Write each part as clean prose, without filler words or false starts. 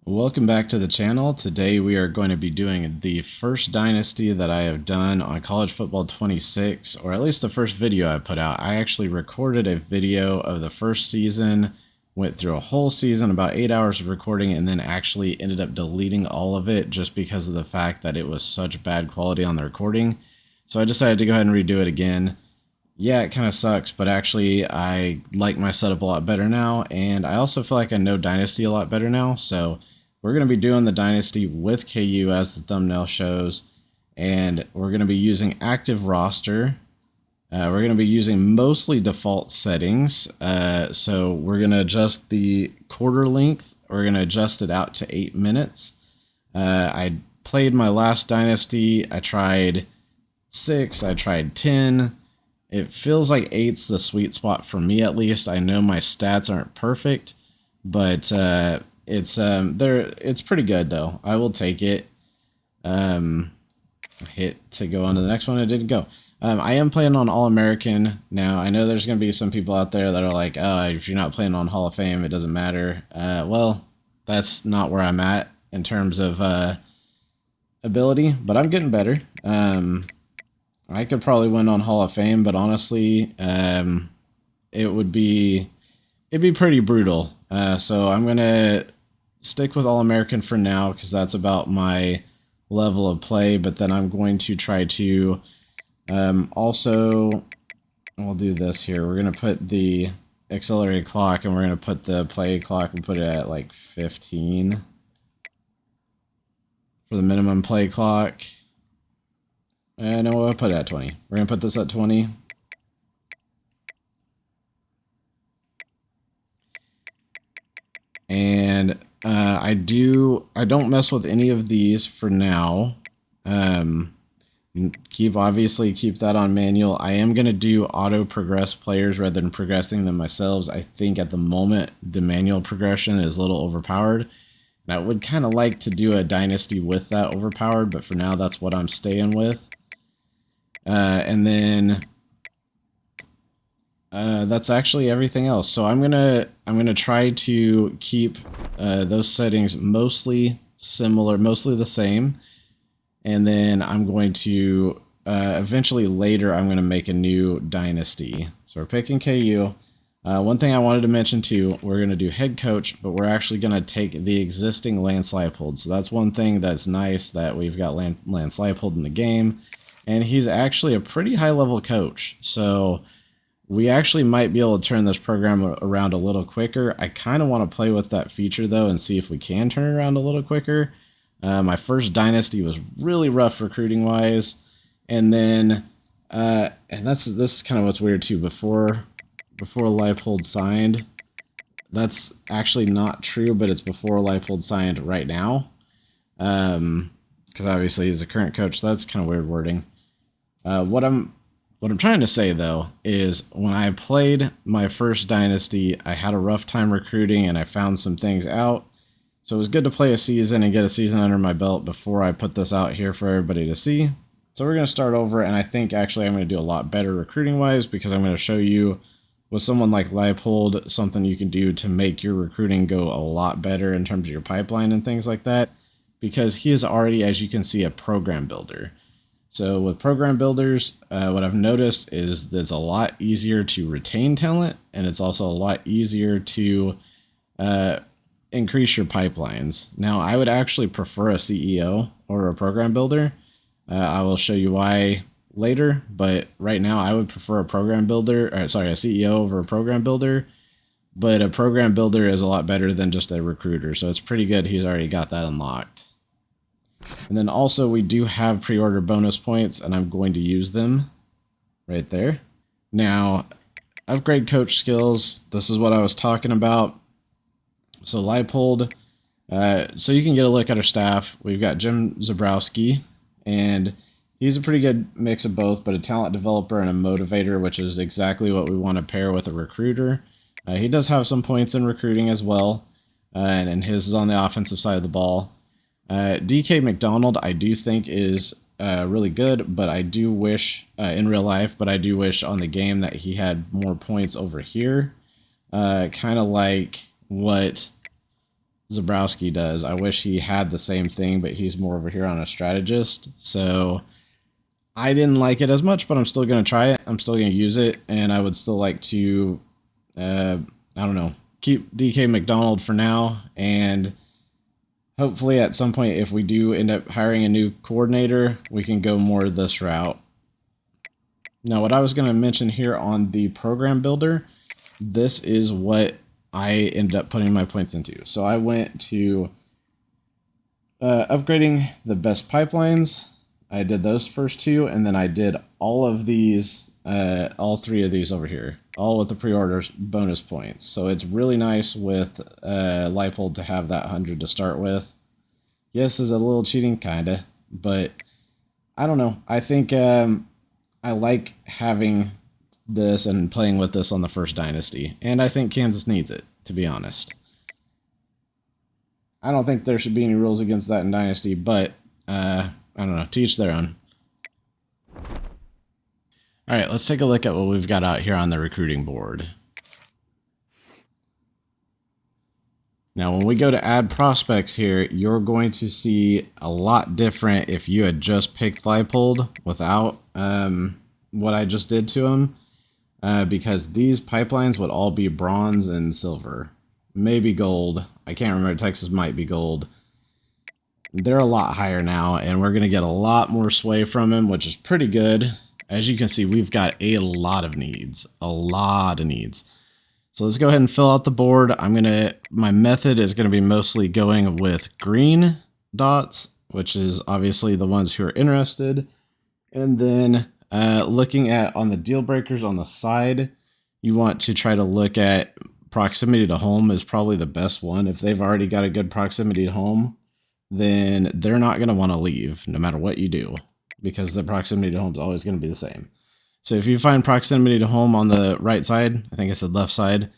Welcome back to the channel. Today we are going to be doing the first dynasty that I have done on College Football 26, or at least the first video I put out. I actually recorded a video of the first season, went through a whole season, about 8 hours of recording, and then actually ended up deleting all of it just because of the fact that it was such bad quality on the recording. So I decided to go ahead and redo it again. Yeah, it kind of sucks, but actually I like my setup a lot better now, and I also feel like I know Dynasty a lot better now, so we're going to be doing the Dynasty with KU as the thumbnail shows, and we're going to be using active roster. We're going to be using mostly default settings, so we're going to adjust the quarter length. We're going to adjust it out to 8 minutes. I played my last Dynasty. I tried 6, I tried 10. It feels like 8's the sweet spot for me, at least. I know my stats aren't perfect, but it's pretty good though. I will take it. Hit to go on to the next one. It didn't go. I am playing on All-American now. I know there's going to be some people out there that are like, oh, if you're not playing on Hall of Fame, it doesn't matter. Well, that's not where I'm at in terms of ability, but I'm getting better. I could probably win on Hall of Fame, but honestly, it'd be pretty brutal. So I'm gonna stick with All-American for now because that's about my level of play. But then I'm going to try to also, we'll do this here. We're gonna put the accelerated clock, and we're gonna put the play clock and put it at like 15 for the minimum play clock. No, we'll put it at 20. We're going to put this at 20. And I don't mess with any of these for now. Obviously keep that on manual. I am going to do auto progress players rather than progressing them myself. I think at the moment the manual progression is a little overpowered. And I would kind of like to do a dynasty with that overpowered, but for now that's what I'm staying with. And then that's actually everything else. So I'm gonna try to keep those settings mostly similar, mostly the same, and then I'm going to eventually later I'm going to make a new dynasty. So we're picking KU. One thing I wanted to mention too, we're going to do head coach, but we're actually going to take the existing Lance Leipold. So that's one thing that's nice, that we've got Lance Leipold in the game. And he's actually a pretty high-level coach, so we actually might be able to turn this program around a little quicker. I kind of want to play with that feature, though, and see if we can turn it around a little quicker. My first dynasty was really rough recruiting-wise, and then, and this is kind of what's weird, too. Before Leipold signed, that's actually not true, but it's before Leipold signed right now, because obviously he's the current coach, so that's kind of weird wording. What I'm trying to say though is when I played my first dynasty, I had a rough time recruiting and I found some things out. So it was good to play a season and get a season under my belt before I put this out here for everybody to see. So we're going to start over, and I think actually I'm going to do a lot better recruiting wise, because I'm going to show you with someone like Leipold something you can do to make your recruiting go a lot better in terms of your pipeline and things like that, because he is already, as you can see, a program builder. So with program builders, what I've noticed is that it's a lot easier to retain talent, and it's also a lot easier to increase your pipelines. Now, I would actually prefer a CEO or a program builder. I will show you why later, but right now I would prefer a CEO over a program builder. But a program builder is a lot better than just a recruiter, so it's pretty good he's already got that unlocked. And then also we do have pre-order bonus points, and I'm going to use them right there. Now, upgrade coach skills. This is what I was talking about. So Leipold, so you can get a look at our staff. We've got Jim Zabrowski, and he's a pretty good mix of both, but a talent developer and a motivator, which is exactly what we want to pair with a recruiter. He does have some points in recruiting as well, and his is on the offensive side of the ball. DK McDonald, I do think is really good, but I do wish in real life, but I do wish on the game that he had more points over here. Kind of like what Zabrowski does. I wish he had the same thing, but he's more over here on a strategist. So I didn't like it as much, but I'm still going to try it. I'm still going to use it, and I would still like to, I don't know, keep DK McDonald for now, and hopefully at some point, if we do end up hiring a new coordinator, we can go more this route. Now, what I was going to mention here on the program builder, this is what I ended up putting my points into. So I went to upgrading the best pipelines. I did those first two, and then I did all of these, all three of these over here, all with the pre-order bonus points. So it's really nice with Leipold to have that 100 to start with. Yes, is a little cheating, kinda, but I don't know. I think I like having this and playing with this on the first dynasty, and I think Kansas needs it, to be honest. I don't think there should be any rules against that in dynasty, but I don't know, to each their own. All right, let's take a look at what we've got out here on the recruiting board. Now, when we go to add prospects here, you're going to see a lot different if you had just picked Leipold without what I just did to him, because these pipelines would all be bronze and silver, maybe gold. I can't remember. Texas might be gold. They're a lot higher now, and we're going to get a lot more sway from him, which is pretty good. As you can see, we've got a lot of needs. A lot of needs. So let's go ahead and fill out the board. My method is going to be mostly going with green dots, which is obviously the ones who are interested. And then looking at on the deal breakers on the side, you want to try to look at proximity to home is probably the best one. If they've already got a good proximity to home, then they're not going to want to leave no matter what you do, because the proximity to home is always going to be the same. So if you find proximity to home on the right side, I think I said left side,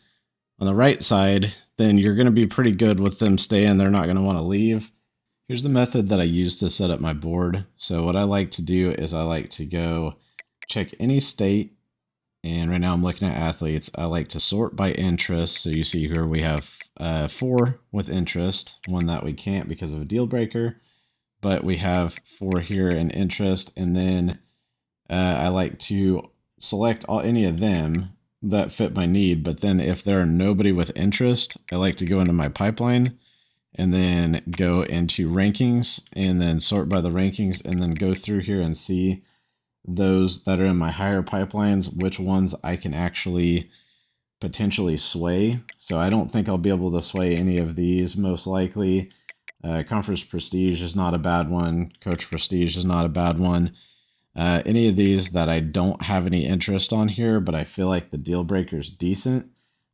on the right side, then you're going to be pretty good with them staying. They're not going to want to leave. Here's the method that I use to set up my board. So what I like to do is I like to go check any state. And right now I'm looking at athletes. I like to sort by interest. So you see here we have 4 with interest, one that we can't because of a deal breaker, but we have 4 here in interest. And then I like to select any of them that fit my need, but then if there are nobody with interest, I like to go into my pipeline and then go into rankings and then sort by the rankings and then go through here and see those that are in my higher pipelines, which ones I can actually potentially sway. So I don't think I'll be able to sway any of these, most likely. Conference Prestige is not a bad one. Coach Prestige is not a bad one. Any of these that I don't have any interest on here, but I feel like the deal breaker is decent.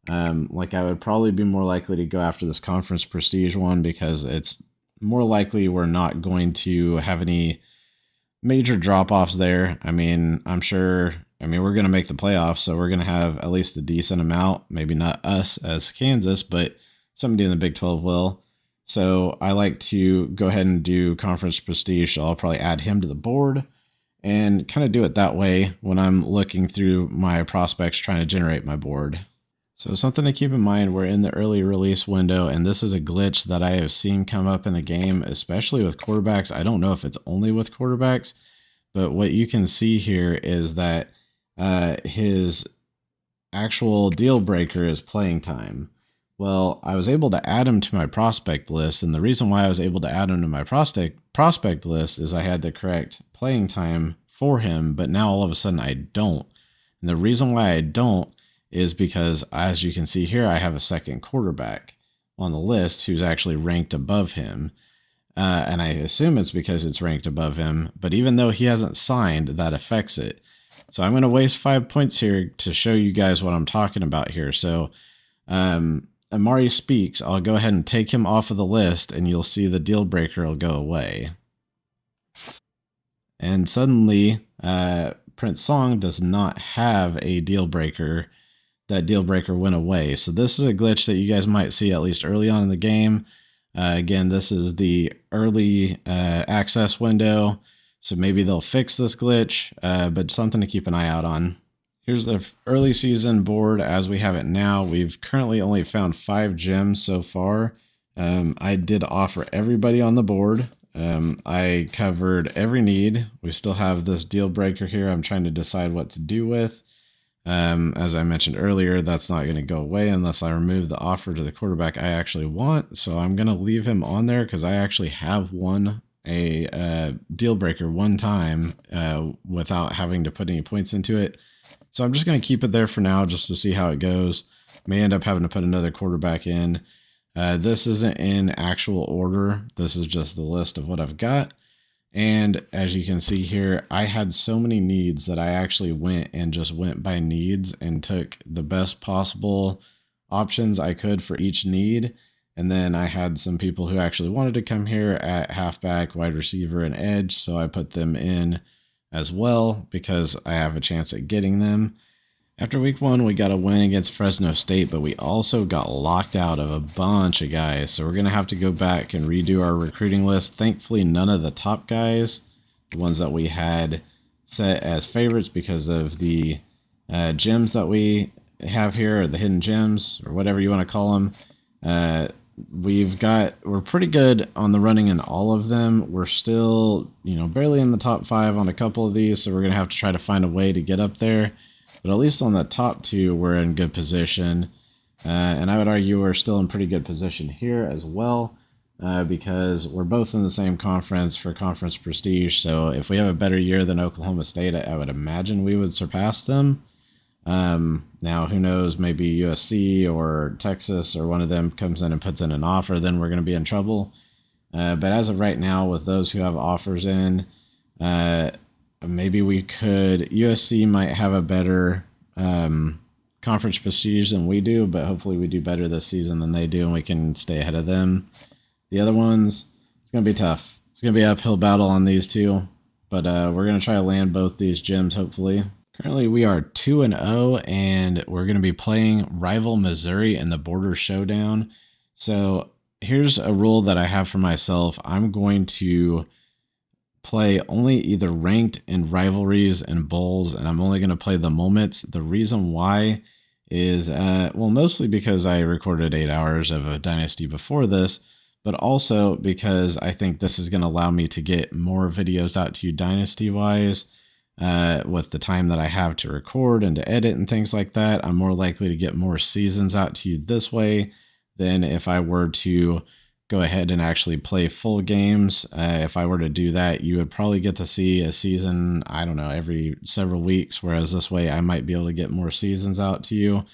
Like I would probably be more likely to go after this Conference Prestige one because it's more likely we're not going to have any major drop-offs there. I mean, we're going to make the playoffs, so we're going to have at least a decent amount. Maybe not us as Kansas, but somebody in the Big 12 will. So I like to go ahead and do Conference Prestige, so I'll probably add him to the board and kind of do it that way when I'm looking through my prospects trying to generate my board. So something to keep in mind, we're in the early release window, and this is a glitch that I have seen come up in the game, especially with quarterbacks. I don't know if it's only with quarterbacks, but what you can see here is that his actual deal breaker is playing time. Well, I was able to add him to my prospect list, and the reason why I was able to add him to my prospect list is I had the correct playing time for him, but now all of a sudden I don't. And the reason why I don't is because, as you can see here, I have a second quarterback on the list who's actually ranked above him. And I assume it's because it's ranked above him, but even though he hasn't signed, that affects it. So I'm going to waste 5 points here to show you guys what I'm talking about here. So Amari Speaks, I'll go ahead and take him off of the list, and you'll see the deal breaker will go away. And suddenly, Prince Song does not have a deal breaker. That deal breaker went away. So this is a glitch that you guys might see at least early on in the game. Again, this is the early access window, so maybe they'll fix this glitch, but something to keep an eye out on. Here's the early season board as we have it now. We've currently only found 5 gems so far, I did offer everybody on the board. I covered every need. We still have this deal breaker here I'm trying to decide what to do with. As I mentioned earlier, that's not going to go away unless I remove the offer to the quarterback I actually want. So I'm going to leave him on there because I actually have won a deal breaker one time without having to put any points into it. So I'm just going to keep it there for now just to see how it goes. May end up having to put another quarterback in. This isn't in actual order. This is just the list of what I've got. And as you can see here, I had so many needs that I actually went and just went by needs and took the best possible options I could for each need. And then I had some people who actually wanted to come here at halfback, wide receiver, and edge. So I put them in as well because I have a chance at getting them. After week 1, we got a win against Fresno State, but we also got locked out of a bunch of guys. So we're going to have to go back and redo our recruiting list. Thankfully, none of the top guys, the ones that we had set as favorites because of the gems that we have here, or the hidden gems, or whatever you want to call them. We're pretty good on the running in all of them. We're still, barely in the top 5 on a couple of these. So we're going to have to try to find a way to get up there. But at least on the top 2, we're in good position. And I would argue we're still in pretty good position here as well because we're both in the same conference for conference prestige. So if we have a better year than Oklahoma State, I would imagine we would surpass them. Now, who knows, maybe USC or Texas or one of them comes in and puts in an offer, then we're going to be in trouble. But as of right now, with those who have offers in, maybe we could. USC might have a better conference prestige than we do, but hopefully we do better this season than they do and we can stay ahead of them. The other ones, it's going to be tough. It's going to be an uphill battle on these two, but we're going to try to land both these gems, hopefully. Currently, we are 2-0, and we're going to be playing rival Missouri in the Border Showdown. So here's a rule that I have for myself. I'm going to play only either ranked and rivalries and bowls, and I'm only going to play the moments. The reason why is, mostly because I recorded 8 hours of a dynasty before this, but also because I think this is going to allow me to get more videos out to you dynasty-wise with the time that I have to record and to edit and things like that. I'm more likely to get more seasons out to you this way than if I were to go ahead and actually play full games. If I were to do that, you would probably get to see a season, I don't know, every several weeks, whereas this way I might be able to get more seasons out to you.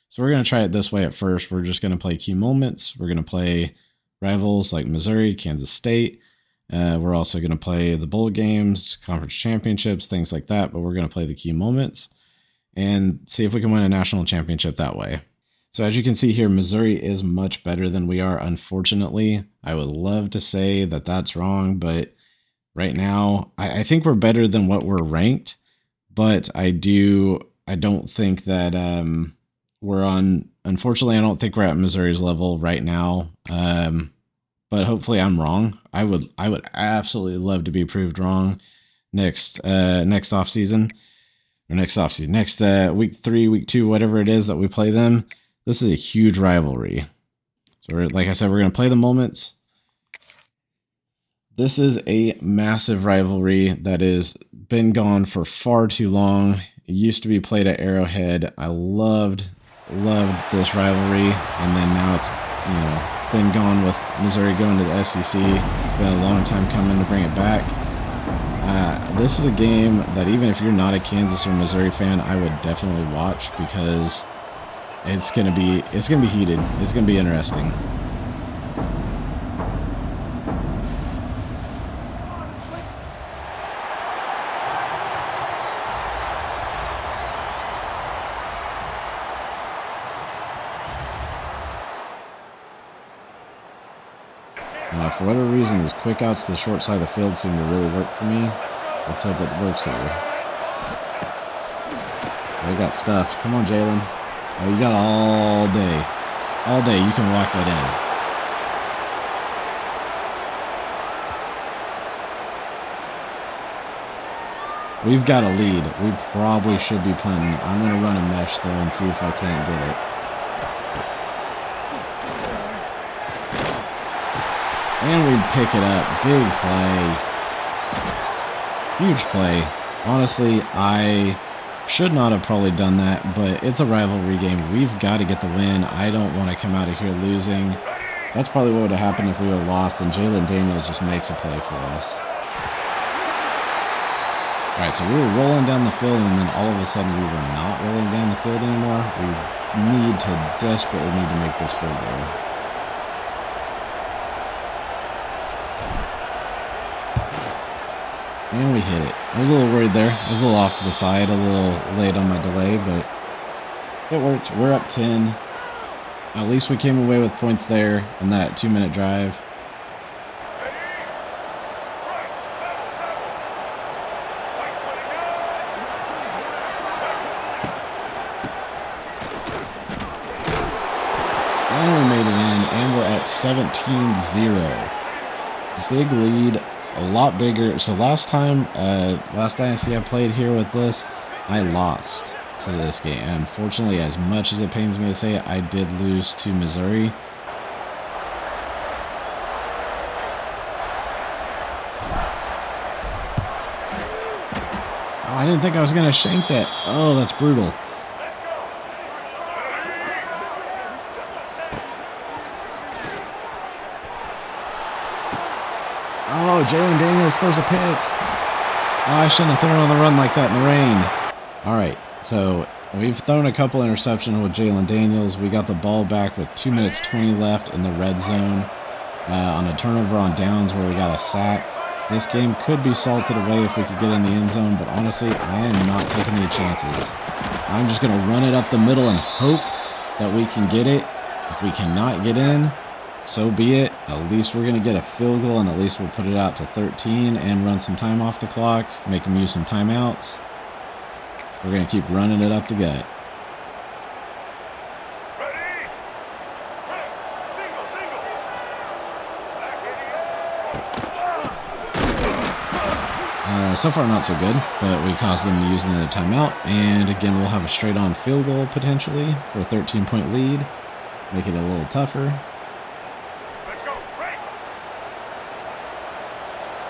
So we're going to try it this way at first. We're just going to play key moments. We're going to play rivals like Missouri, Kansas State. We're also going to play the bowl games, conference championships, things like that, but we're going to play the key moments and see if we can win a national championship that way. So as you can see here, Missouri is much better than we are, unfortunately. I would love to say that that's wrong, but right now, I think we're better than what we're ranked, but I don't think that unfortunately, I don't think we're at Missouri's level right now. But hopefully I'm wrong. I would absolutely love to be proved wrong next offseason, next week 3, week 2, whatever it is that we play them. This is a huge rivalry. So like I said, we're going to play the moments. This is a massive rivalry that has been gone for far too long. It used to be played at Arrowhead. I loved this rivalry, and then now it's been gone with Missouri going to the SEC. It's been a long time coming to bring it back. This is a game that even if you're not a Kansas or Missouri fan, I would definitely watch because it's gonna be heated. It's gonna be interesting. For whatever reason, these quick outs to the short side of the field seem to really work for me. Let's hope it works here. We got stuff. Come on, Jalen. Oh, you got all day. All day. You can walk that in. We've got a lead. We probably should be punting. I'm going to run a mesh, though, and see if I can't get it. And we pick it up. Big play. Huge play. Honestly, I should not have probably done that, but it's a rivalry game. We've got to get the win. I don't want to come out of here losing. That's probably what would have happened if we would have lost, and Jalen Daniels just makes a play for us. All right, so we were rolling down the field, and then all of a sudden we were not rolling down the field anymore. We desperately need to make this field goal. And we hit it. I was a little worried there. I was a little off to the side, a little late on my delay, but it worked. We're up 10. At least we came away with points there in that 2-minute drive. And we made it in, and we're at 17-0. Big lead, a lot bigger. So last dynasty I played here with this, I lost to this game. And unfortunately, as much as it pains me to say it, I did lose to Missouri. Oh, I didn't think I was going to shank that. Oh, that's brutal. Oh, Jalen Daniels throws a pick. Oh, I shouldn't have thrown on the run like that in the rain. All right, so we've thrown a couple interceptions with Jalen Daniels. We got the ball back with 2 minutes 20 left in the red zone on a turnover on downs where we got a sack. This game could be salted away if we could get in the end zone, but honestly, I am not taking any chances. I'm just going to run it up the middle and hope that we can get it. If we cannot get in, so be it. At least we're going to get a field goal, and at least we'll put it out to 13 and run some time off the clock, make them use some timeouts. We're going to keep running it up the gut. So far, not so good, but we caused them to use another timeout. And again, we'll have a straight-on field goal potentially for a 13-point lead. Make it a little tougher.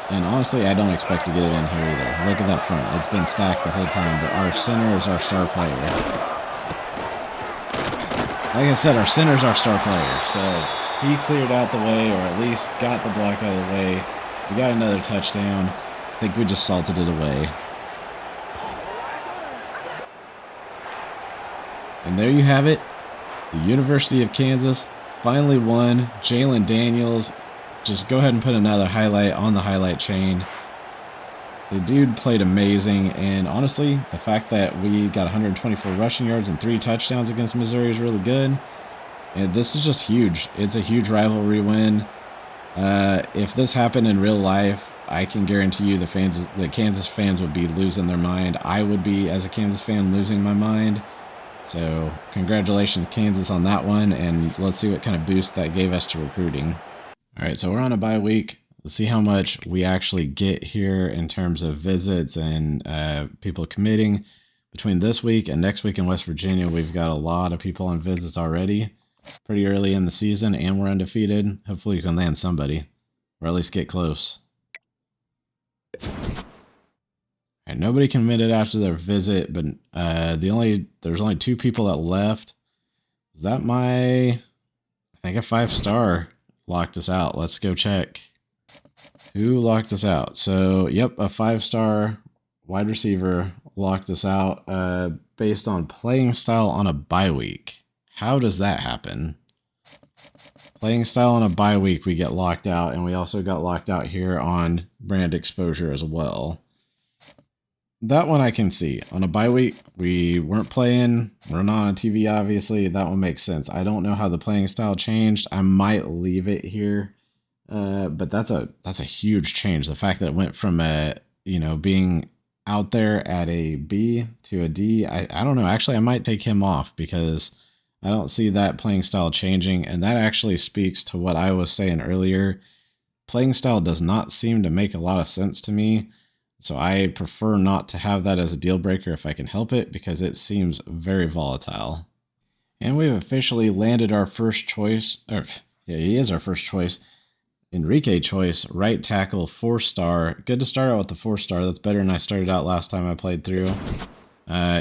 And honestly, I don't expect to get it in here either. Look at that front. It's been stacked the whole time, but our center is our star player. Like I said, our center is our star player. So he cleared out the way, or at least got the block out of the way. We got another touchdown. I think we just salted it away. And there you have it. The University of Kansas finally won. Jalen Daniels. Just go ahead and put another highlight on the highlight chain. The dude played amazing, and honestly, the fact that we got 124 rushing yards and 3 touchdowns against Missouri is really good. And this is just huge. It's a huge rivalry win. If this happened in real life, I can guarantee you the Kansas fans would be losing their mind. I would be, as a Kansas fan, losing my mind. So congratulations, Kansas, on that one, and let's see what kind of boost that gave us to recruiting. All right, so we're on a bye week. Let's see how much we actually get here in terms of visits and people committing. Between this week and next week in West Virginia, we've got a lot of people on visits already. Pretty early in the season, and we're undefeated. Hopefully you can land somebody, or at least get close. And nobody committed after their visit, but there's only 2 people that left. Is that I think a 5-star locked us out. Let's go check. Who locked us out? So, yep, a 5-star wide receiver locked us out based on playing style on a bye week. How does that happen? Playing style on a bye week, we get locked out, and we also got locked out here on brand exposure as well. That one I can see. On a bye week, we weren't playing. We're not on TV, obviously. That one makes sense. I don't know how the playing style changed. I might leave it here, but that's a huge change. The fact that it went from being out there at a B to a D. I don't know. Actually, I might take him off because I don't see that playing style changing, and that actually speaks to what I was saying earlier. Playing style does not seem to make a lot of sense to me, so I prefer not to have that as a deal breaker if I can help it, because it seems very volatile. And we've officially landed our first choice, he is our first choice. Enrique choice, right tackle, 4-star. Good to start out with the 4-star. That's better than I started out last time I played through.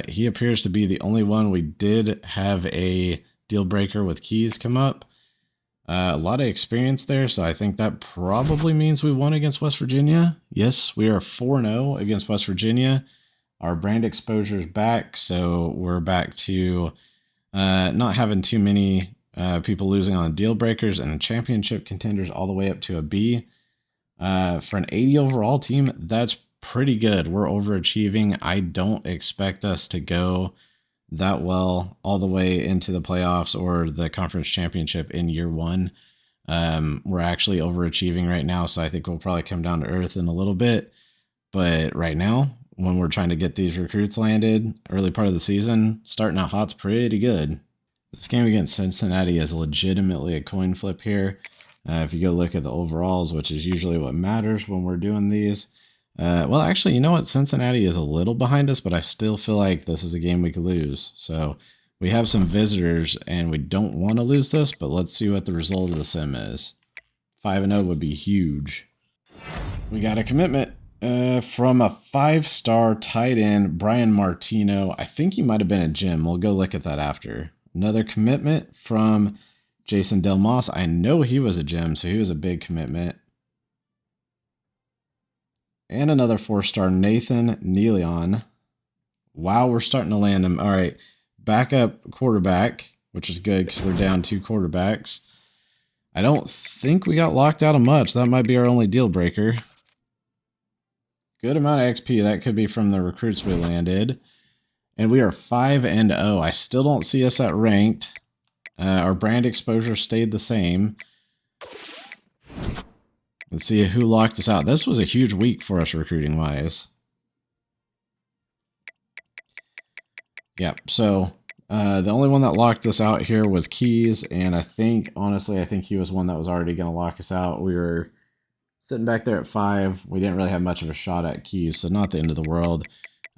He appears to be the only one. We did have a deal breaker with keys come up. A lot of experience there, so I think that probably means we won against West Virginia. Yes, we are 4-0 against West Virginia. Our brand exposure is back, so we're back to not having too many people losing on deal breakers and championship contenders all the way up to a B. For an 80 overall team, that's pretty good. We're overachieving. I don't expect us to go that well all the way into the playoffs or the conference championship in year one. We're actually overachieving right now, so I think we'll probably come down to earth in a little bit. But right now, when we're trying to get these recruits landed early part of the season, starting out hot's pretty good. This game against Cincinnati is legitimately a coin flip here. If you go look at the overalls, which is usually what matters when we're doing these. Well, actually, you know what? Cincinnati is a little behind us, but I still feel like this is a game we could lose. So we have some visitors, and we don't want to lose this, but let's see what the result of the sim is. 5-0 would be huge. We got a commitment from a 5-star tight end, Brian Martino. I think he might have been a gym. We'll go look at that after. Another commitment from Jason Del Moss. I know he was a gem, so he was a big commitment. And another 4-star, Nathan Neeleon. Wow, we're starting to land him. All right, backup quarterback, which is good because we're down 2 quarterbacks. I don't think we got locked out of much. That might be our only deal breaker. Good amount of XP. That could be from the recruits we landed. And we are 5-0. I still don't see us at ranked. Our brand exposure stayed the same. Let's see who locked us out. This was a huge week for us recruiting-wise. Yep, so the only one that locked us out here was Keys, and I think, honestly, I think he was one that was already going to lock us out. We were sitting back there at 5. We didn't really have much of a shot at Keys, so not the end of the world.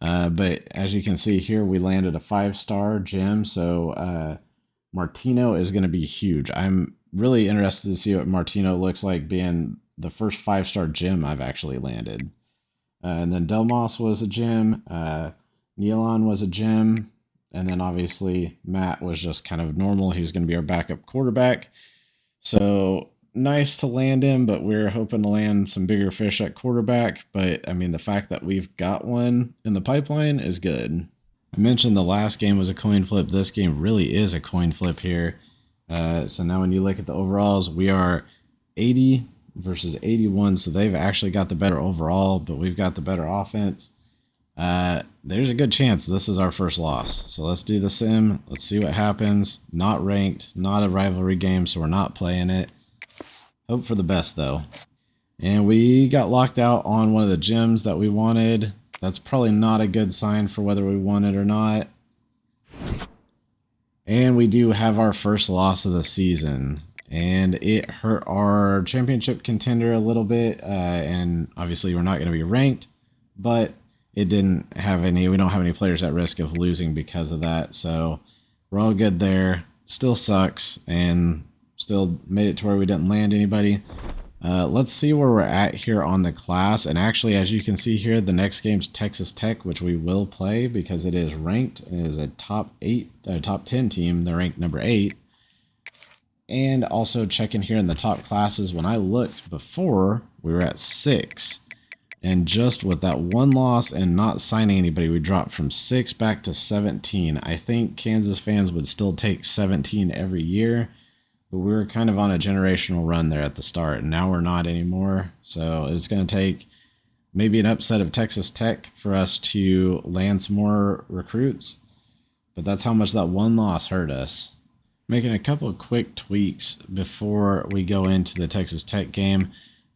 But as you can see here, we landed a 5-star gem, so Martino is going to be huge. I'm really interested to see what Martino looks like being the first 5-star gem I've actually landed. And then Delmos was a gem. Neilon was a gem. And then obviously Matt was just kind of normal. He was going to be our backup quarterback. So nice to land him, but we're hoping to land some bigger fish at quarterback. But I mean, the fact that we've got one in the pipeline is good. I mentioned the last game was a coin flip. This game really is a coin flip here. So now when you look at the overalls, we are 80 versus 81. So they've actually got the better overall, but we've got the better offense. There's a good chance this is our first loss. So let's do the sim. Let's see what happens. Not ranked, not a rivalry game, so we're not playing it. Hope for the best, though. And we got locked out on one of the gyms that we wanted. That's probably not a good sign for whether we won it or not. And we do have our first loss of the season. And it hurt our championship contender a little bit. And obviously we're not going to be ranked. But it didn't have any, we don't have any players at risk of losing because of that. So we're all good there. Still sucks. And still made it to where we didn't land anybody. Let's see where we're at here on the class. And actually, as you can see here, the next game's Texas Tech, which we will play because it is ranked. It is a top 10 team. They're ranked number 8. And also checking here in the top classes, when I looked before, we were at 6. And just with that one loss and not signing anybody, we dropped from 6 back to 17. I think Kansas fans would still take 17 every year. But we were kind of on a generational run there at the start, and now we're not anymore. So it's going to take maybe an upset of Texas Tech for us to land some more recruits. But that's how much that one loss hurt us. Making a couple of quick tweaks before we go into the Texas Tech game.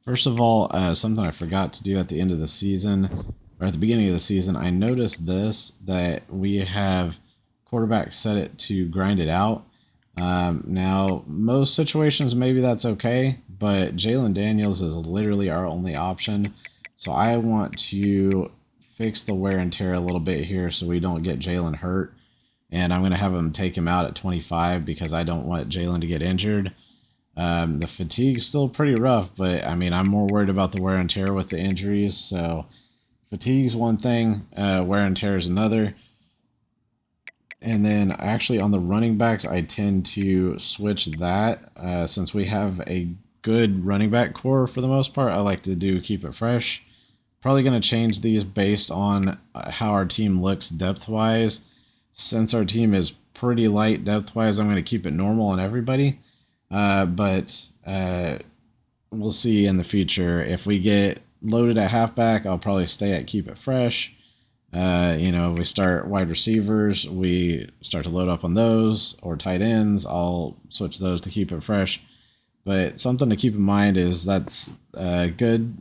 First of all, something I forgot to do at the end of the season, or at the beginning of the season, I noticed this, that we have quarterback set it to grind it out. Now, most situations, maybe that's okay, but Jalen Daniels is literally our only option. So I want to fix the wear and tear a little bit here so we don't get Jalen hurt. And I'm going to have him take him out at 25 because I don't want Jalen to get injured. The fatigue's still pretty rough, but I mean, I'm more worried about the wear and tear with the injuries. So fatigue's one thing, wear and tear is another. And then actually on the running backs, I tend to switch that since we have a good running back core for the most part. I like to do keep it fresh. Probably going to change these based on how our team looks depth-wise. Since our team is pretty light depth-wise, I'm going to keep it normal on everybody. But we'll see in the future. If we get loaded at halfback, I'll probably stay at keep it fresh. You know, if we start wide receivers, we start to load up on those, or tight ends, I'll switch those to keep it fresh. But something to keep in mind is that's good.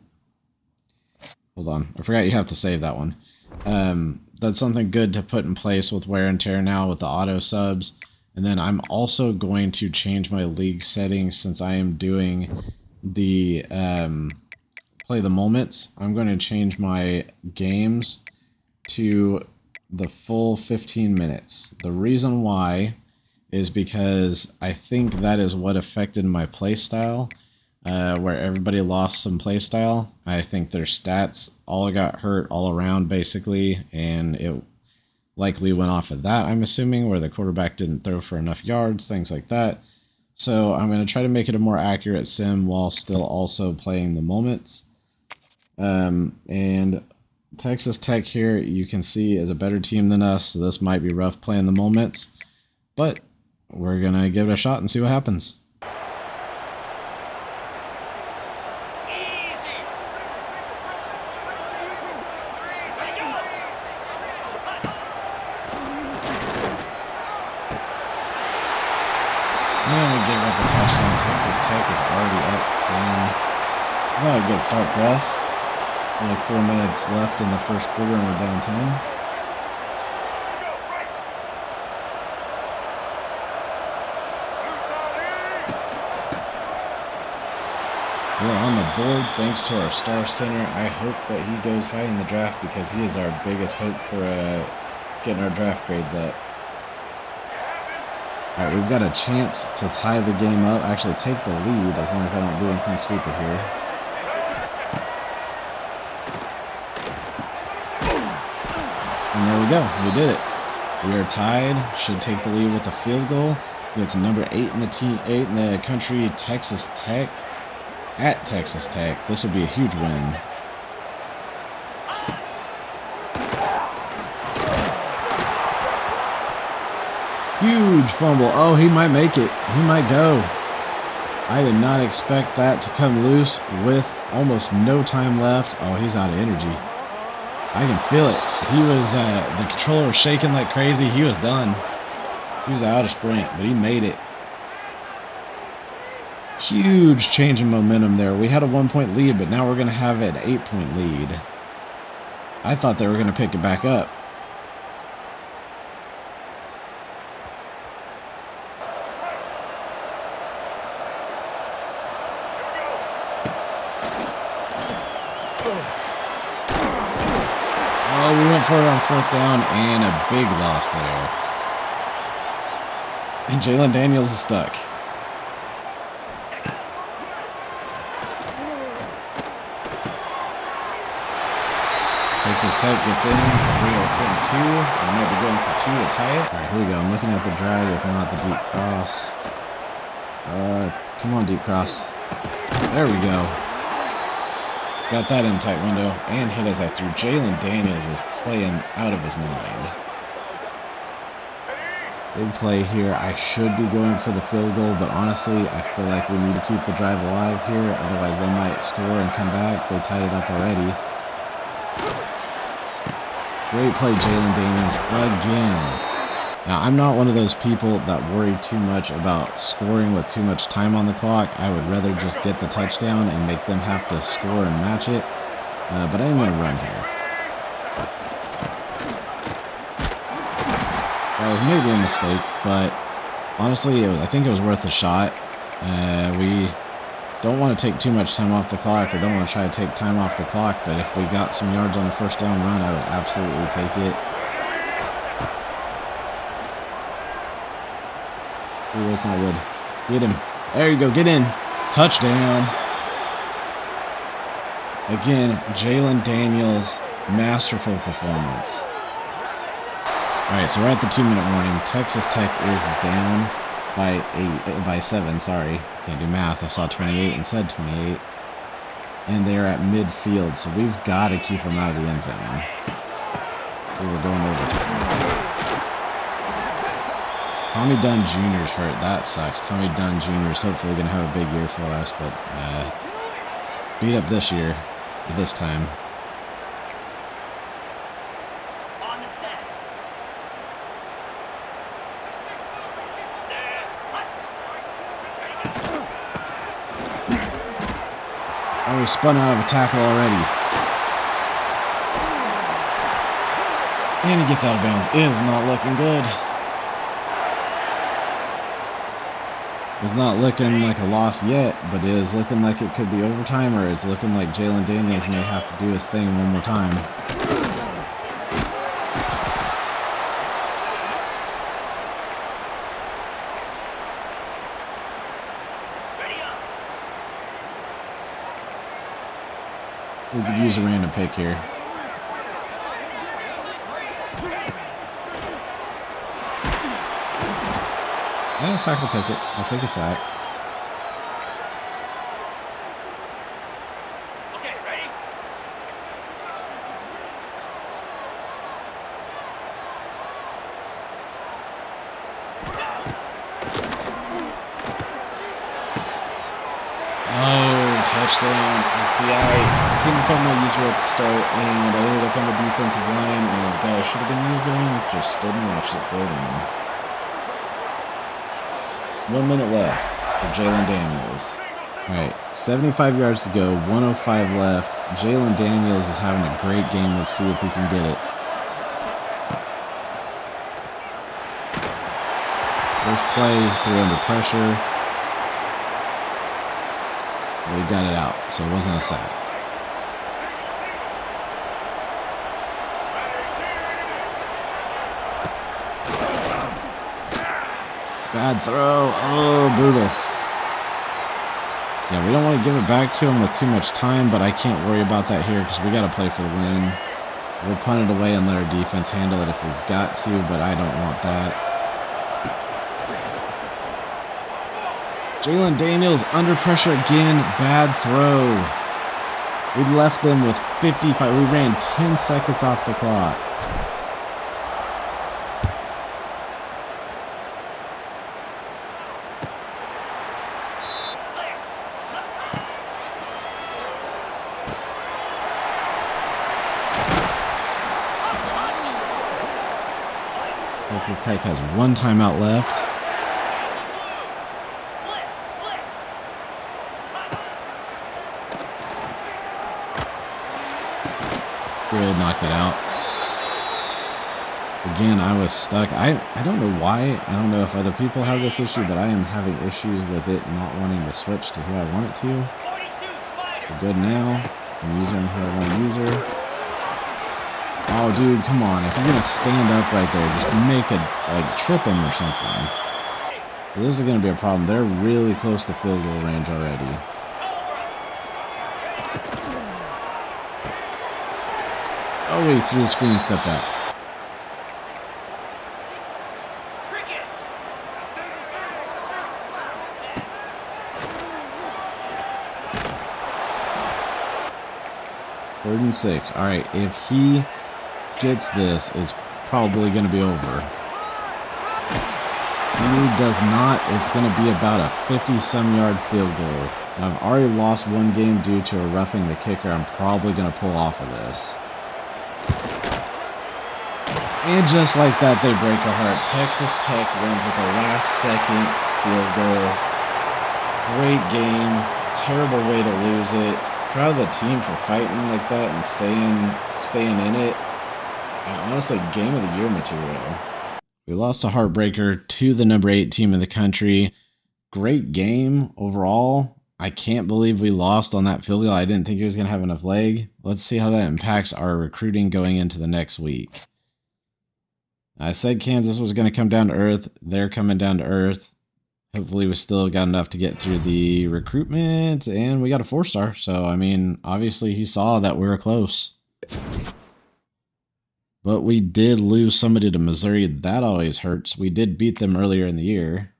Hold on, I forgot you have to save that one. That's something good to put in place with wear and tear now with the auto subs. And then I'm also going to change my league settings since I am doing the play the moments. I'm going to change my games to the full 15 minutes. The reason why is because I think that is what affected my playstyle, where everybody lost some playstyle. I think their stats all got hurt all around basically, and it likely went off of that, I'm assuming, where the quarterback didn't throw for enough yards, things like that. So I'm going to try to make it a more accurate sim while still also playing the moments. And Texas Tech here, you can see, is a better team than us, so this might be rough playing the moments, but we're going to give it a shot and see what happens. And we give up a touchdown. Texas Tech is already up 10. It's not a good start for us. Only 4 minutes left in the first quarter and we're down 10. We're on the board thanks to our star center. I hope that he goes high in the draft because he is our biggest hope for getting our draft grades up. All right, we've got a chance to tie the game up, actually take the lead as long as I don't do anything stupid here. And there we go. We did it. We are tied. Should take the lead with a field goal. It's number 8 in the team, 8 in the country, Texas Tech. At Texas Tech, this would be a huge win. Huge fumble. Oh, he might make it. He might go. I did not expect that to come loose with almost no time left. Oh, he's out of energy. I can feel it. He was, the controller was shaking like crazy. He was done. He was out of sprint, but he made it. Huge change in momentum there. We had a 1-point lead, but now we're going to have an 8-point lead. I thought they were going to pick it back up. Oh, we went for it on 4th down and a big loss there. And Jalen Daniels is stuck. Texas Tech gets in to bring it within 2. They might be going for 2 to tie it. All right, here we go. I'm looking at the drag if I want the deep cross. Come on, deep cross. There we go. Got that in tight window and hit as I threw. Jalen Daniels is playing out of his mind. Big play here. I should be going for the field goal, but honestly, I feel like we need to keep the drive alive here. Otherwise, they might score and come back. They tied it up already. Great play, Jalen Daniels, again. Now, I'm not one of those people that worry too much about scoring with too much time on the clock. I would rather just get the touchdown and make them have to score and match it. But I am going to run here. That was maybe a mistake, but honestly, I think it was worth a shot. We don't want to take too much time off the clock, or don't want to try to take time off the clock, but if we got some yards on a 1st down run, I would absolutely take it. Ooh, that's not good. Get him. There you go. Get in. Touchdown. Again, Jalen Daniels, masterful performance. All right, so we're at the 2-minute warning. Texas Tech is down by 7. Sorry, can't do math. I saw 28 and said 28. And they're at midfield, so we've got to keep them out of the end zone. We were going overtime. Tommy Dunn Jr.'s hurt. That sucks. Tommy Dunn Jr.'s hopefully going to have a big year for us, but beat up this year, this time. Oh, he spun out of a tackle already. And he gets out of bounds. It is not looking good. It's not looking like a loss yet, but it is looking like it could be overtime, or it's looking like Jalen Daniels may have to do his thing one more time. We could use a random pick here. Yeah, sack will take it. I'll take a sack. Okay, ready? Oh, touchdown. See, I couldn't find my user at the start, and I ended up on the defensive line, and the guy I should have been using just didn't watch it throw down. 1 minute left for Jalen Daniels. All right, 75 yards to go, 105 left. Jalen Daniels is having a great game. Let's see if we can get it. First play, threw under pressure. We got it out, so it wasn't a sack. Bad throw. Oh, brutal. Yeah, we don't want to give it back to him with too much time, but I can't worry about that here because we got to play for the win. We'll punt it away and let our defense handle it if we've got to, but I don't want that. Jalen Daniels under pressure again. Bad throw. We left them with 55. We ran 10 seconds off the clock. Texas Tech has 1 timeout left. Good, knocked it out. Again, I was stuck. I don't know why. I don't know if other people have this issue, but I am having issues with it not wanting to switch to who I want it to. We're good now. I'm using who I want to use her. Oh, dude, come on. If you're going to stand up right there, just make a, trip him or something. This is going to be a problem. They're really close to field goal range already. Oh, he threw the screen and stepped out. Third and 6. All right, if he gets this, it's probably going to be over. If he does not, it's going to be about a 50-some yard field goal. I've already lost 1 game due to a roughing the kicker. I'm probably going to pull off of this. And just like that, they break our heart. Texas Tech wins with a last-second field goal. Great game. Terrible way to lose it. Proud of the team for fighting like that and staying in it. Honestly, game of the year material. We lost a heartbreaker to the number 8 team in the country. Great game overall. I can't believe we lost on that field goal. I didn't think he was going to have enough leg. Let's see how that impacts our recruiting going into the next week. I said Kansas was going to come down to earth. They're coming down to earth. Hopefully we still got enough to get through the recruitment, and we got a 4-star. So, I mean, obviously he saw that we were close. But we did lose somebody to Missouri. That always hurts. We did beat them earlier in the year.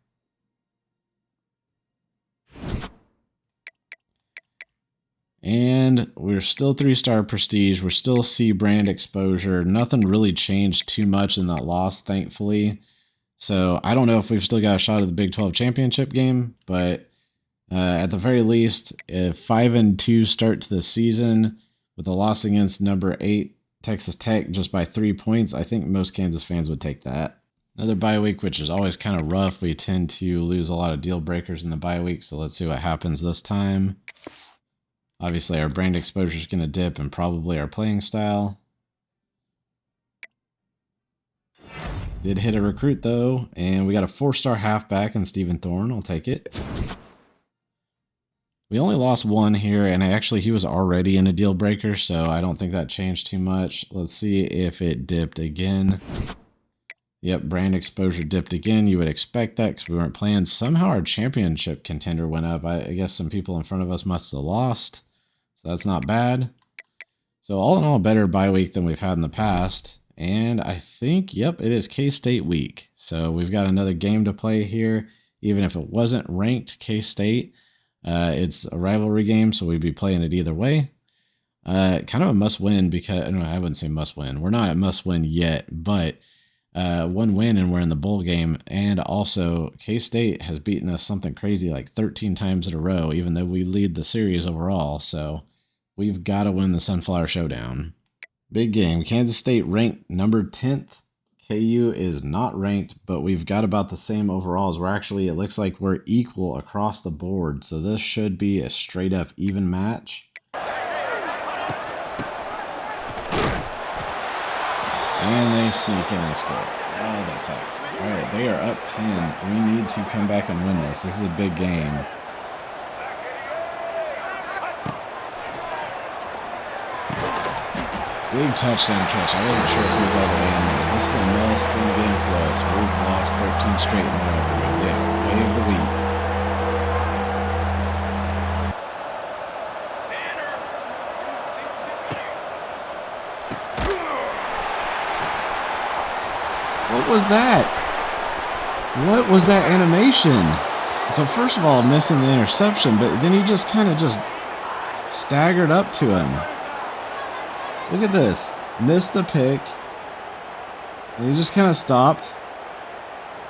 And we're still 3-star prestige. We're still C brand exposure. Nothing really changed too much in that loss, thankfully. So I don't know if we've still got a shot at the Big 12 championship game, but at the very least, a 5-2 start to the season with a loss against number 8 Texas Tech just by 3 points, I think most Kansas fans would take that. Another bye week, which is always kind of rough. We tend to lose a lot of deal breakers in the bye week, so let's see what happens this time. Obviously, our brand exposure is going to dip, and probably our playing style. Did hit a recruit, though, and we got a 4-star halfback in Stephen Thorne. I'll take it. We only lost 1 here, and he was already in a deal breaker, so I don't think that changed too much. Let's see if it dipped again. Yep, brand exposure dipped again. You would expect that because we weren't playing. Somehow our championship contender went up. I guess some people in front of us must have lost, so that's not bad. So all in all, a better bye week than we've had in the past. And I think, yep, it is K-State week. So we've got another game to play here. Even if it wasn't ranked K-State, it's a rivalry game, so we'd be playing it either way. Kind of a must-win because, no, I wouldn't say must-win. We're not at must-win yet, but 1 win and we're in the bowl game. And also, K-State has beaten us something crazy like 13 times in a row, even though we lead the series overall. So we've got to win the Sunflower Showdown. Big game. Kansas State ranked number 10th. KU is not ranked, but we've got about the same overalls. We're actually, it looks like we're equal across the board. So this should be a straight up even match. And they sneak in and score. Oh, that sucks. All right, they are up 10. We need to come back and win this. This is a big game. Big touchdown catch. I wasn't sure if he was all the way in there. This is a must-win game for us. We've lost 13 straight in the rivalry. Yeah, way of the week. What was that? What was that animation? So first of all, missing the interception, but then he just kind of just staggered up to him. Look at this. Missed the pick. And he just kind of stopped.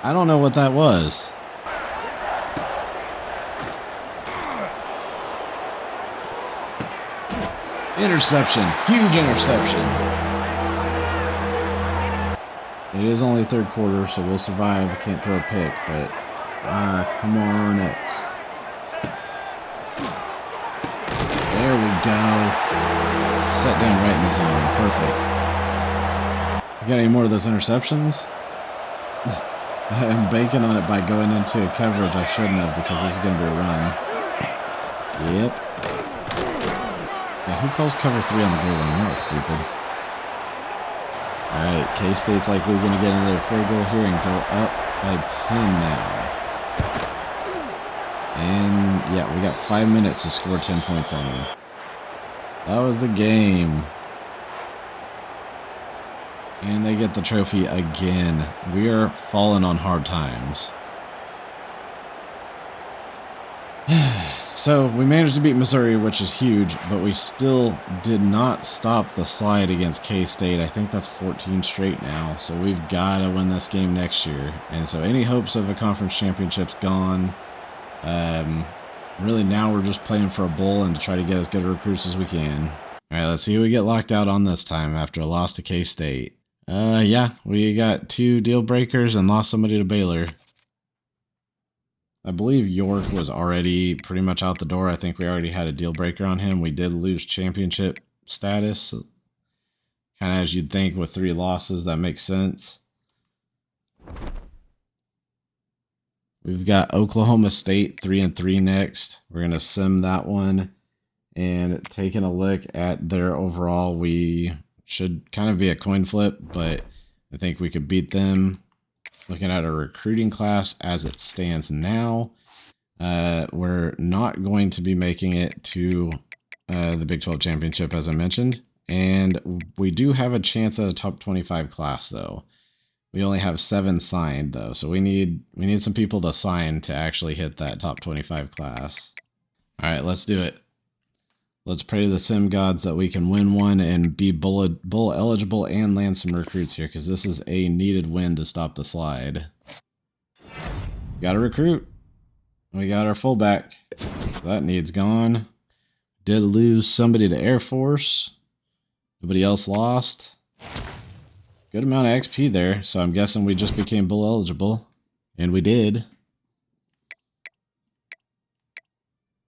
I don't know what that was. Interception. Huge interception. It is only third quarter, so we'll survive. I can't throw a pick, but come on, X. There we go. Set down right in the zone. Perfect. You got any more of those interceptions? I'm banking on it by going into a coverage I shouldn't have because this is going to be a run. Yep. Yeah, who calls cover 3 on the goal line? That was stupid. Alright, K-State's likely going to get another field goal here and go up by 10 now. And, yeah, we got 5 minutes to score 10 points on them. That was the game. And they get the trophy again. We are falling on hard times. So, we managed to beat Missouri, which is huge, but we still did not stop the slide against K-State. I think that's 14 straight now, so we've got to win this game next year. And so any hopes of a conference championship's gone. Really now we're just playing for a bowl and to try to get as good recruits as we can. All right, let's see who we get locked out on this time after a loss to K-State. Yeah, we got 2 deal breakers and lost somebody to Baylor. I believe York was already pretty much out the door. I think we already had a deal breaker on him. We did lose championship status. Kind of as you'd think with 3 losses, that makes sense. We've got Oklahoma State 3-3 next. We're going to sim that one. And taking a look at their overall, we should kind of be a coin flip, but I think we could beat them. Looking at our recruiting class as it stands now, we're not going to be making it to the Big 12 championship, as I mentioned. And we do have a chance at a top 25 class, though. We only have 7 signed, though, so we need some people to sign to actually hit that top 25 class. All right, let's do it. Let's pray to the sim gods that we can win one and be bull eligible and land some recruits here, because this is a needed win to stop the slide. Got to recruit. We got our fullback. That need's gone. Did lose somebody to Air Force. Nobody else lost. Good amount of XP there, so I'm guessing we just became bull eligible. And we did.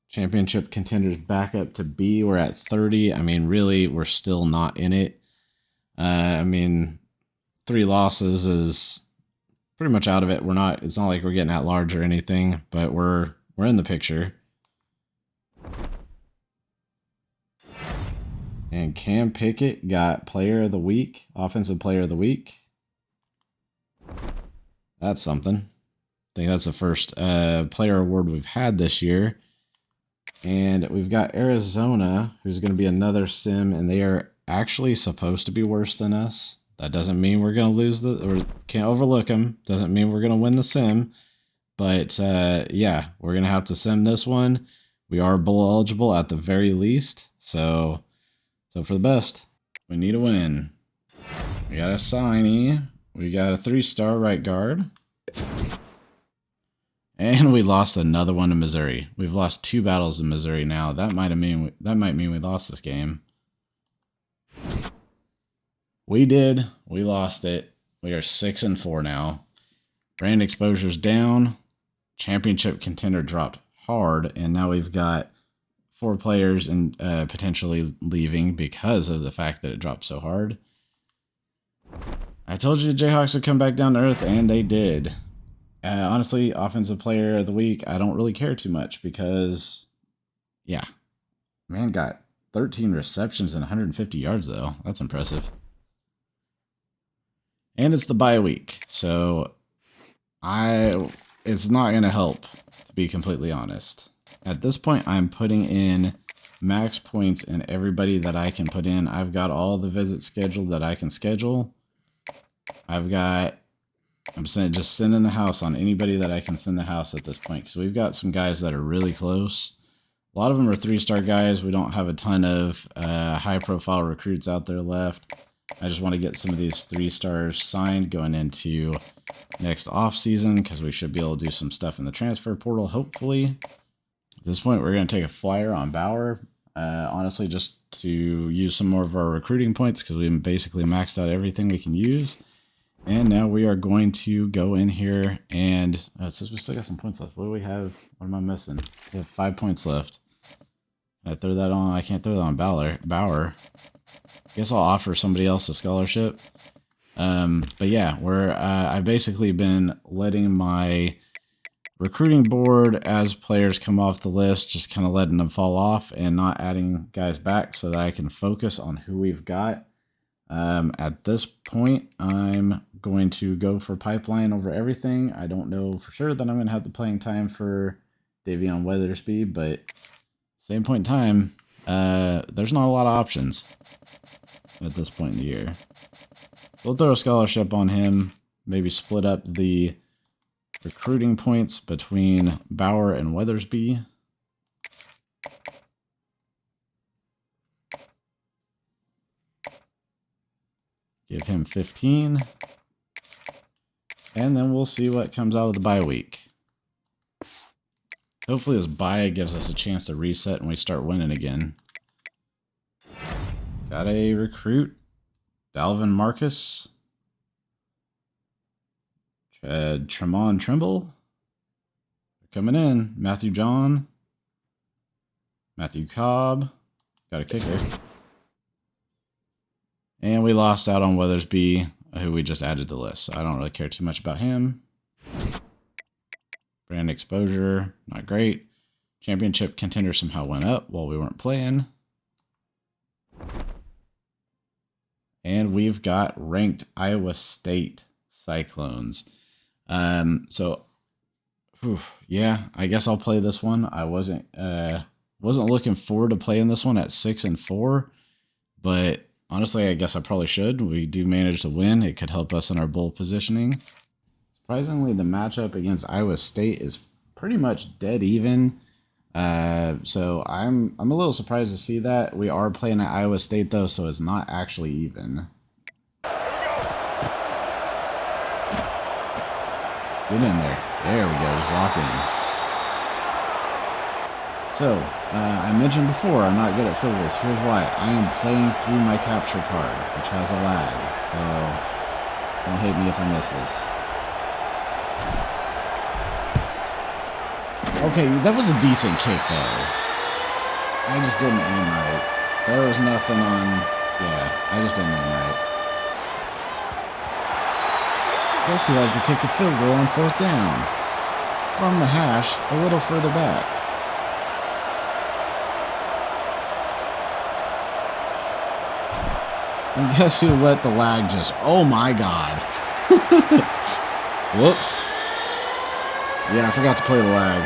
Championship contenders back up to B. We're at 30. I mean, really, we're still not in it. I mean, 3 losses is pretty much out of it. It's not like we're getting at large or anything, but we're in the picture. And Cam Pickett got Player of the Week, Offensive Player of the Week. That's something. I think that's the first player award we've had this year. And we've got Arizona, who's going to be another sim, and they are actually supposed to be worse than us. That doesn't mean we're going to lose or can't overlook them. Doesn't mean we're going to win the sim. But yeah, we're going to have to sim this one. We are bowl eligible at the very least. So for the best, we need a win. We got a signee. We got a 3-star right guard. And we lost another one to Missouri. We've lost 2 battles in Missouri now. That might mean we lost this game. We did. We lost it. We are 6-4 now. Brand exposure's down. Championship contender dropped hard, and now we've got 4 players and potentially leaving because of the fact that it dropped so hard. I told you the Jayhawks would come back down to earth, and they did. Honestly, Offensive Player of the Week, I don't really care too much because, yeah, man got 13 receptions and 150 yards, though. That's impressive. And it's the bye week, so it's not going to help, to be completely honest. At this point, I'm putting in max points in everybody that I can put in. I've got all the visits scheduled that I can schedule. I'm just sending the house on anybody that I can send the house at this point. So we've got some guys that are really close. A lot of them are 3-star guys. We don't have a ton of high-profile recruits out there left. I just want to get some of these 3-stars signed going into next off-season because we should be able to do some stuff in the transfer portal, hopefully. At this point, we're going to take a flyer on Bauer. Honestly, just to use some more of our recruiting points because we've basically maxed out everything we can use. And now we are going to go in here and since we still got some points left. What do we have? What am I missing? We have 5 points left. Can I throw that on? I can't throw that on Bauer. Guess I'll offer somebody else a scholarship. But yeah, I've basically been letting my recruiting board as players come off the list, just kind of letting them fall off and not adding guys back so that I can focus on who we've got. At this point, I'm going to go for pipeline over everything. I don't know for sure that I'm going to have the playing time for Davion Weathersby, but same point in time, there's not a lot of options at this point in the year. We'll throw a scholarship on him, maybe split up the recruiting points between Bauer and Weathersby. Give him 15. And then we'll see what comes out of the bye week. Hopefully this bye gives us a chance to reset and we start winning again. Got a recruit. Dalvin Marcus. Tremont Trimble. Coming in. Matthew John. Matthew Cobb. Got a kicker. And we lost out on Weathersby, who we just added to the list. So I don't really care too much about him. Brand exposure, not great. Championship contender somehow went up while we weren't playing. And we've got ranked Iowa State Cyclones. So, yeah, I guess I'll play this one. I wasn't looking forward to playing this one at 6-4, but honestly, I guess I probably should. We do manage to win. It could help us in our bowl positioning. Surprisingly, the matchup against Iowa State is pretty much dead even. So I'm a little surprised to see that. We are playing at Iowa State though, so it's not actually even. Get in there. There we go. Just walk in. So, I mentioned before I'm not good at field goals. Here's why. I am playing through my capture card, which has a lag. So, don't hate me if I miss this. Okay, that was a decent kick, though. I just didn't aim right. There was nothing on... Yeah, I just didn't aim right. Guess who has to kick a field goal on 4th down? From the hash, a little further back. And guess who let the lag just... Oh my god. Whoops. Yeah, I forgot to play the lag.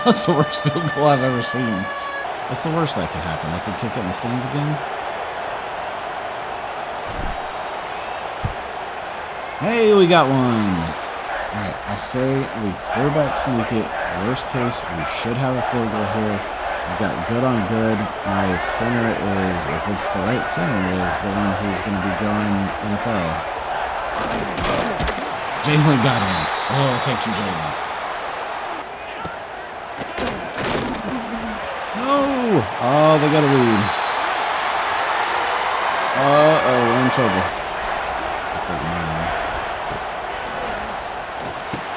That's the worst field goal I've ever seen. What's the worst that could happen? I could kick it in the stands again? Hey, we got one! Alright, I say we quarterback sneak it. Worst case, we should have a field goal here. We've got good on good. My center is, if it's the right center, is the one who's going to be going NFL. Jalen got in. Oh, thank you, Jalen. No! Oh, they got a lead. Uh-oh, we're in trouble.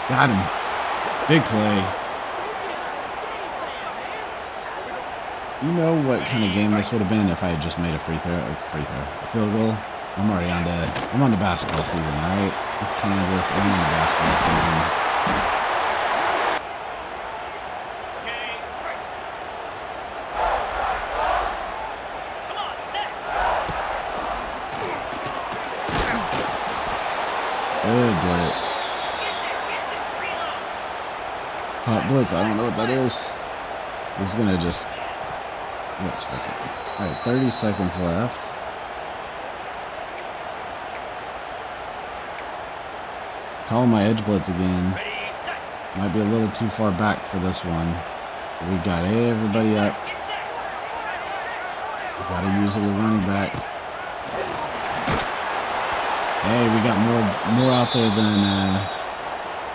Got him. Big play. You know what kind of game this would have been if I had just made a field goal. I'm on to basketball season, alright? It's Kansas. I'm on to basketball season. Good blitz. Hot blitz, I don't know what that is. He's gonna just... Yep, check it. Alright, 30 seconds left. Calling my edge blitz again. Might be a little too far back for this one. We got everybody up. We gotta use it with running back. Hey, we got more out there than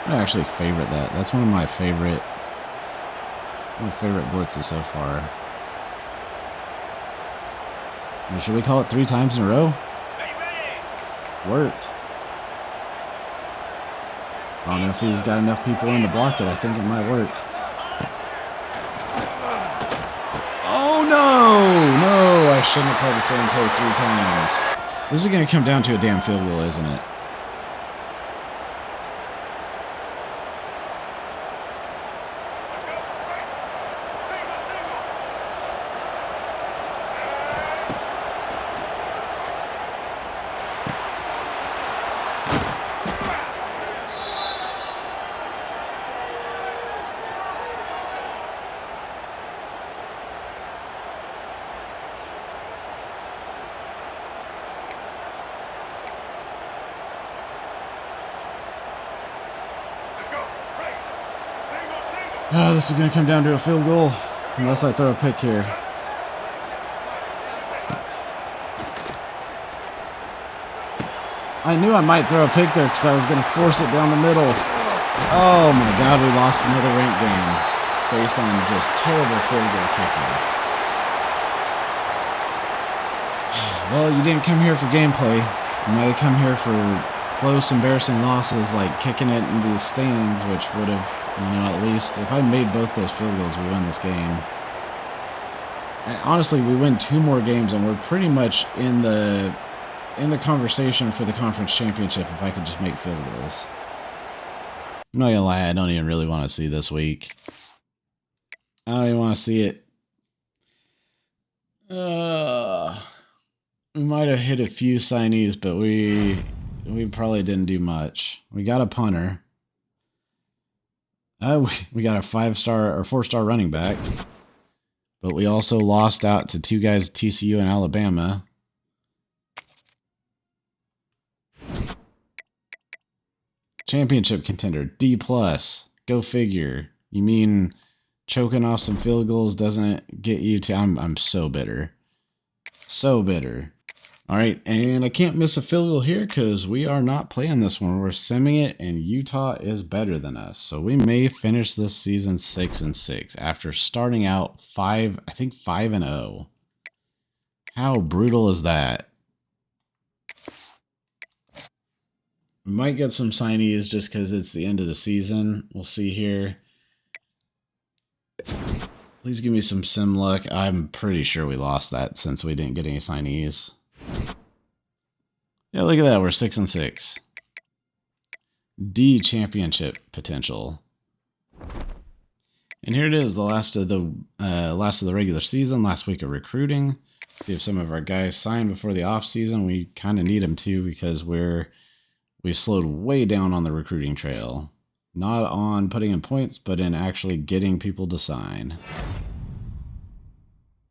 I actually favorite that. That's one of my favorite blitzes so far. And should we call it 3 times in a row? Worked. I don't know if he's got enough people in to block it. I think it might work. Oh no! No, I shouldn't have called the same play 3 times. This is going to come down to a damn field goal, isn't it? Oh, this is going to come down to a field goal, unless I throw a pick here. I knew I might throw a pick there because I was going to force it down the middle. Oh my god, we lost another ranked game based on just terrible field goal kicking. Well, you didn't come here for gameplay. You might have come here for close, embarrassing losses like kicking it into the stands, which would have... at least if I made both those field goals, we win this game. And honestly, we win 2 more games, and we're pretty much in the conversation for the conference championship if I could just make field goals. I'm not gonna lie, I don't even really want to see this week. I don't even want to see it. We might have hit a few signees, but we we probably didn't do much. We got a punter. We got a 5-star or 4-star running back. But we also lost out to 2 guys, TCU and Alabama. Championship contender, D+. Go figure. You mean choking off some field goals doesn't get you to... I'm so bitter. So bitter. All right, and I can't miss a field goal here because we are not playing this one. We're simming it, and Utah is better than us. So we may finish this season 6-6 after starting out 5-0. How brutal is that? We might get some signees just because it's the end of the season. We'll see here. Please give me some sim luck. I'm pretty sure we lost that since we didn't get any signees. Yeah, look at that. We're 6-6. D championship potential. And here it is, the last of the regular season, last week of recruiting. See if some of our guys signed before the off season. We kind of need them to because we slowed way down on the recruiting trail. Not on putting in points, but in actually getting people to sign.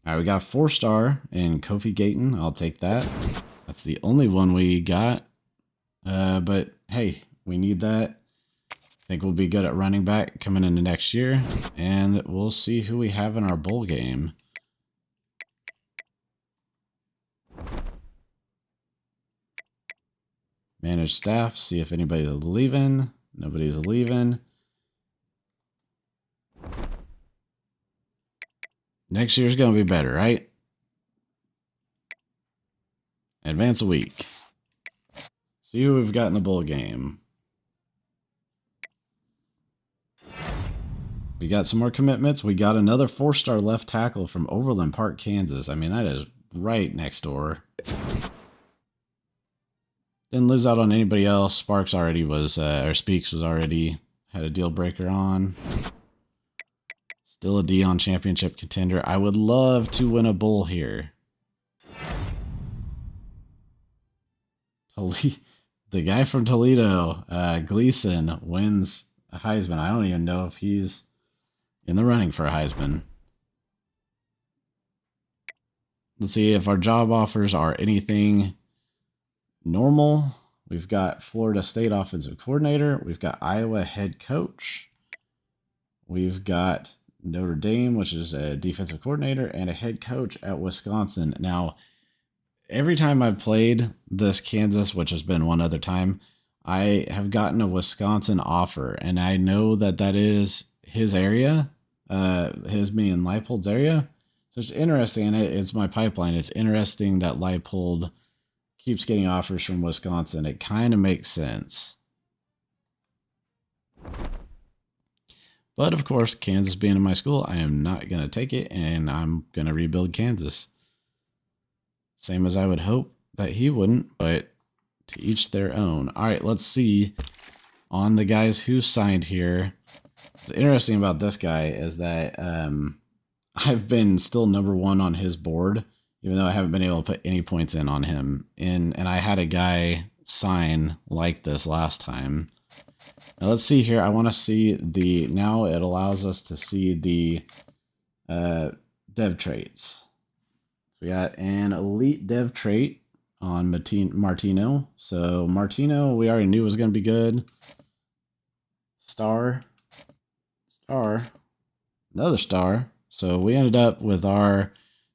All right, we got a 4-star in Kofi Gayton. I'll take that. That's the only one we got. But hey, we need that. I think we'll be good at running back coming into next year. And we'll see who we have in our bowl game. Manage staff, see if anybody's leaving. Nobody's leaving. Next year's going to be better, right? Advance a week. See who we've got in the bowl game. We got some more commitments. We got another 4-star left tackle from Overland Park, Kansas. I mean, that is right next door. Didn't lose out on anybody else. Sparks already was, or Speaks was already, had a deal breaker on. Still a D on championship contender. I would love to win a bowl here. The guy from Toledo, Gleason, wins a Heisman. I don't even know if he's in the running for a Heisman. Let's see if our job offers are anything normal. We've got Florida State offensive coordinator. We've got Iowa head coach. We've got Notre Dame, which is a defensive coordinator, and a head coach at Wisconsin. Now, every time I've played this Kansas, which has been one other time, I have gotten a Wisconsin offer, and I know that that is his area, his meaning Leipold's area. So it's interesting, and it's my pipeline. It's interesting that Leipold keeps getting offers from Wisconsin. It kind of makes sense. But of course, Kansas being in my school, I am not going to take it, and I'm going to rebuild Kansas. Same as I would hope that he wouldn't, but to each their own. All right, let's see on the guys who signed here. What's interesting about this guy is that I've been still #1 on his board, even though I haven't been able to put any points in on him. And I had a guy sign like this last time. Now let's see here. I want to see the, now it allows us to see the dev traits. We got an elite dev trait on Martino. So Martino, we already knew was going to be good. Star, another star. So we ended up with our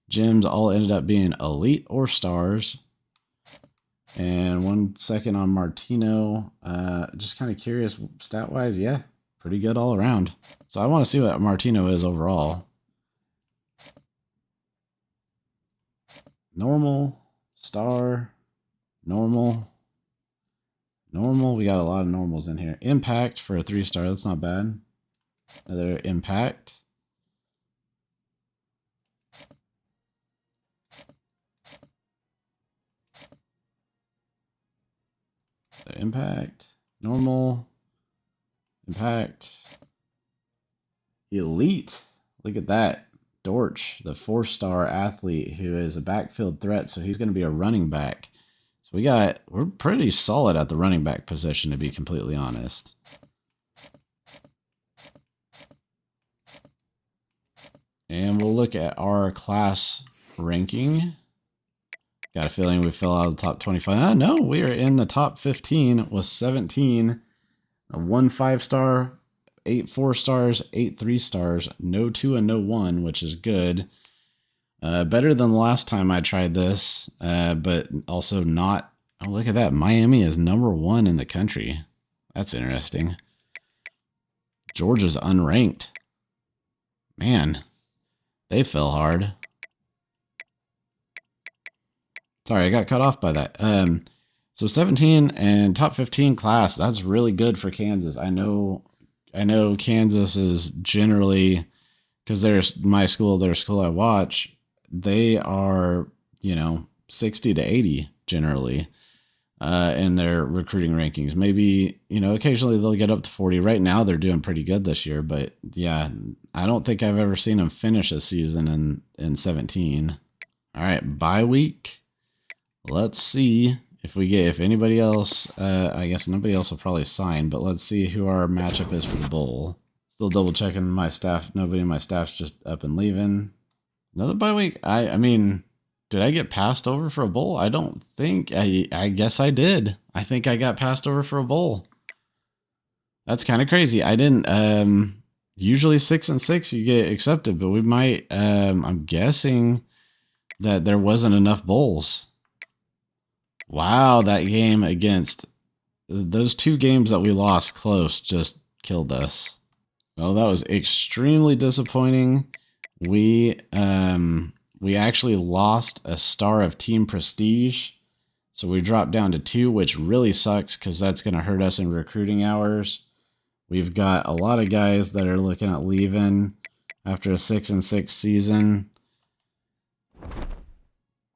gyms all ended up being elite or stars. And 1 second on Martino. Just kind of curious, stat-wise, yeah, pretty good all around. So I want to see what Martino is overall. Normal, star, normal, normal. We got a lot of normals in here. Impact for a 3-star, that's not bad. Another impact. Impact, normal, impact, elite. Look at that. Dortch, the 4-star athlete who is a backfield threat. So he's going to be a running back. So we're pretty solid at the running back position, to be completely honest. And we'll look at our class ranking. Got a feeling we fell out of the top 25. No, we are in the top 15 with 17. 1 5-star, 8 4-stars, 8 3-stars, no 2 and no 1, which is good. Better than the last time I tried this, but also not. Oh, look at that. Miami is #1 in the country. That's interesting. Georgia's unranked. Man, they fell hard. Sorry, I got cut off by that. So 17 and top 15 class. That's really good for Kansas. I know Kansas is generally, because there's my school, their school I watch, they are, 60 to 80 generally in their recruiting rankings. Maybe, occasionally they'll get up to 40. Right now they're doing pretty good this year, but yeah, I don't think I've ever seen them finish a season in 17. All right, bye week. Let's see if anybody else, I guess nobody else will probably sign, but let's see who our matchup is for the bowl. Still double checking my staff. Nobody in my staff's just up and leaving. Another bye week. I mean, did I get passed over for a bowl? I don't think. I guess I did. I think I got passed over for a bowl. That's kind of crazy. I didn't. Usually 6 and 6 you get accepted, but we might. I'm guessing that there wasn't enough bowls. Wow, that game against those 2 games that we lost close just killed us. Well, that was extremely disappointing. We actually lost a star of team prestige, so we dropped down to 2, which really sucks because that's going to hurt us in recruiting hours. We've got a lot of guys that are looking at leaving after a 6 and 6 season.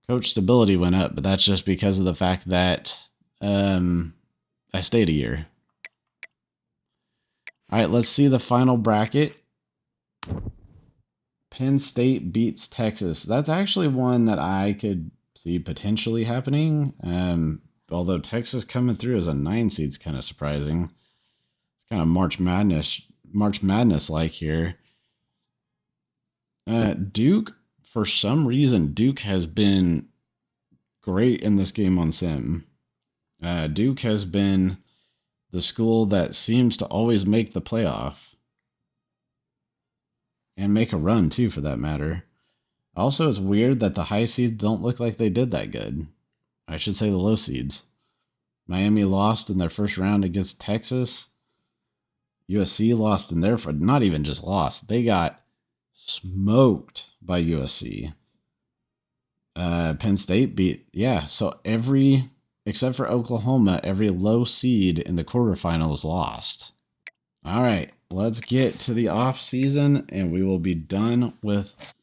Coach stability went up, but that's just because of the fact that I stayed a year. All right, let's see the final bracket. Penn State beats Texas. That's actually one that I could see potentially happening. Although Texas coming through as a 9 seed is kind of surprising. It's kind of March Madness like here. Duke. For some reason, Duke has been great in this game on Sim. Duke has been the school that seems to always make the playoff. And make a run, too, for that matter. Also, it's weird that the high seeds don't look like they did that good. I should say the low seeds. Miami lost in their first round against Texas. USC lost in their... Not even just lost. They got smoked by USC. Penn State beat, so except for Oklahoma, every low seed in the quarterfinals lost. All right, let's get to the off season and we will be done with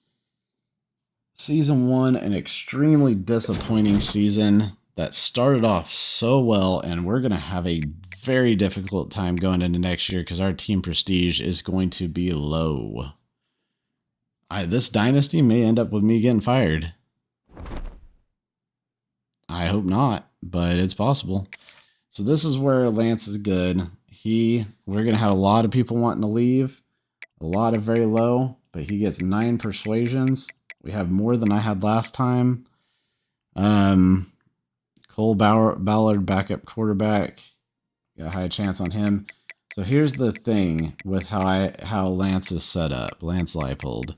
season 1, an extremely disappointing season that started off so well, and we're going to have a very difficult time going into next year because our team prestige is going to be low. This dynasty may end up with me getting fired. I hope not, but it's possible. So this is where Lance is good. We're going to have a lot of people wanting to leave. A lot of very low, but he gets 9 persuasions. We have more than I had last time. Cole Ballard, backup quarterback. Got a high chance on him. So here's the thing with how Lance is set up. Lance Leipold.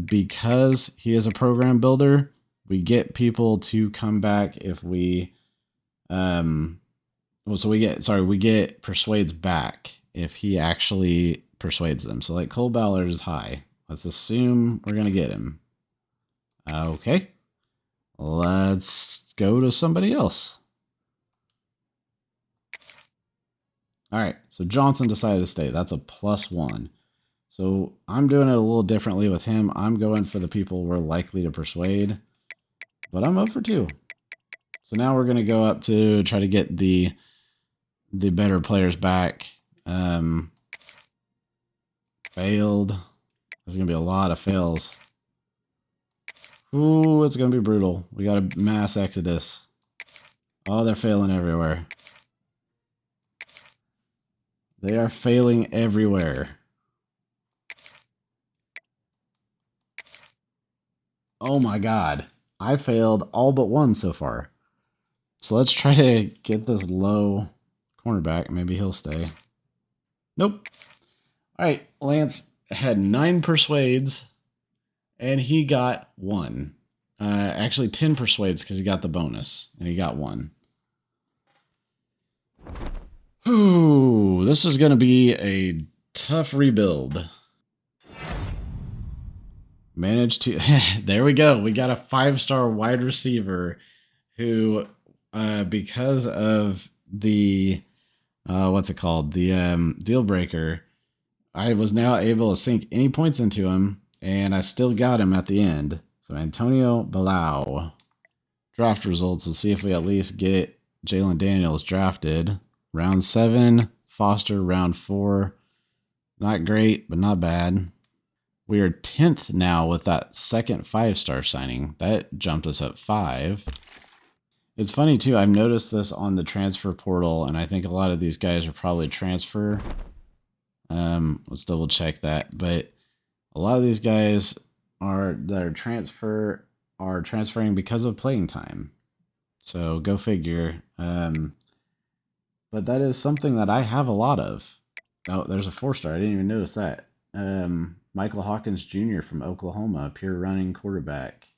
Because he is a program builder, we get people to come back if we we get persuades back if he actually persuades them. So like Cole Ballard is high. Let's assume we're gonna get him. Okay. Let's go to somebody else. All right, so Johnson decided to stay. That's a +1. So I'm doing it a little differently with him. I'm going for the people we're likely to persuade, but I'm up for 2. So now we're going to go up to try to get the better players back. Failed. There's going to be a lot of fails. Ooh, it's going to be brutal. We got a mass exodus. Oh, they're failing everywhere. They are failing everywhere. Oh my god. I failed all but one so far. So let's try to get this low cornerback. Maybe he'll stay. Nope. All right, Lance had 9 persuades, and he got 1. Actually, 10 persuades because he got the bonus, and he got 1. Whew, this is going to be a tough rebuild. Managed to... There we go. We got a 5-star wide receiver who, because of the... what's it called? The deal breaker... I was now able to sink any points into him, and I still got him at the end. So Antonio Bilao. Draft results. Let's see if we at least get Jalen Daniels drafted. Round 7. Foster, round 4. Not great, but not bad. We are 10th now with that second 5-star signing. That jumped us up 5. It's funny, too. I've noticed this on the transfer portal, and I think a lot of these guys are probably transfer. Let's double check that. But a lot of these guys are transferring because of playing time. So go figure. But that is something that I have a lot of. Oh, there's a 4-star. I didn't even notice that. Michael Hawkins Jr. from Oklahoma, pure running quarterback.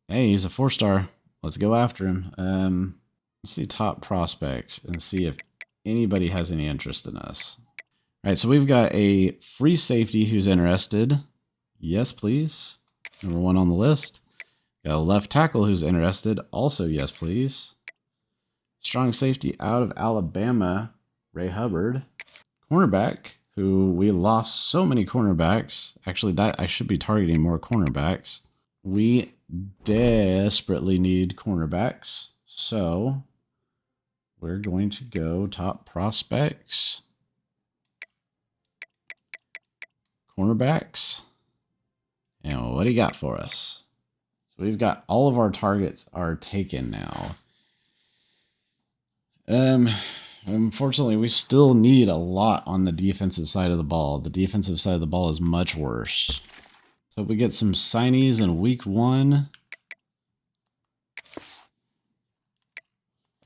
Hey, he's a 4-star. Let's go after him. Let's see top prospects and see if anybody has any interest in us. All right, so we've got a free safety who's interested. Yes, please. Number 1 on the list. Got a left tackle who's interested. Also, yes, please. Strong safety out of Alabama, Ray Hubbard. Cornerback, who we lost so many cornerbacks. Actually, that I should be targeting more cornerbacks. We desperately need cornerbacks. So we're going to go top prospects. Cornerbacks. And what do you got for us? So we've got all of our targets are taken now. Unfortunately, we still need a lot on the defensive side of the ball. The defensive side of the ball is much worse. So we get some signees in week 1.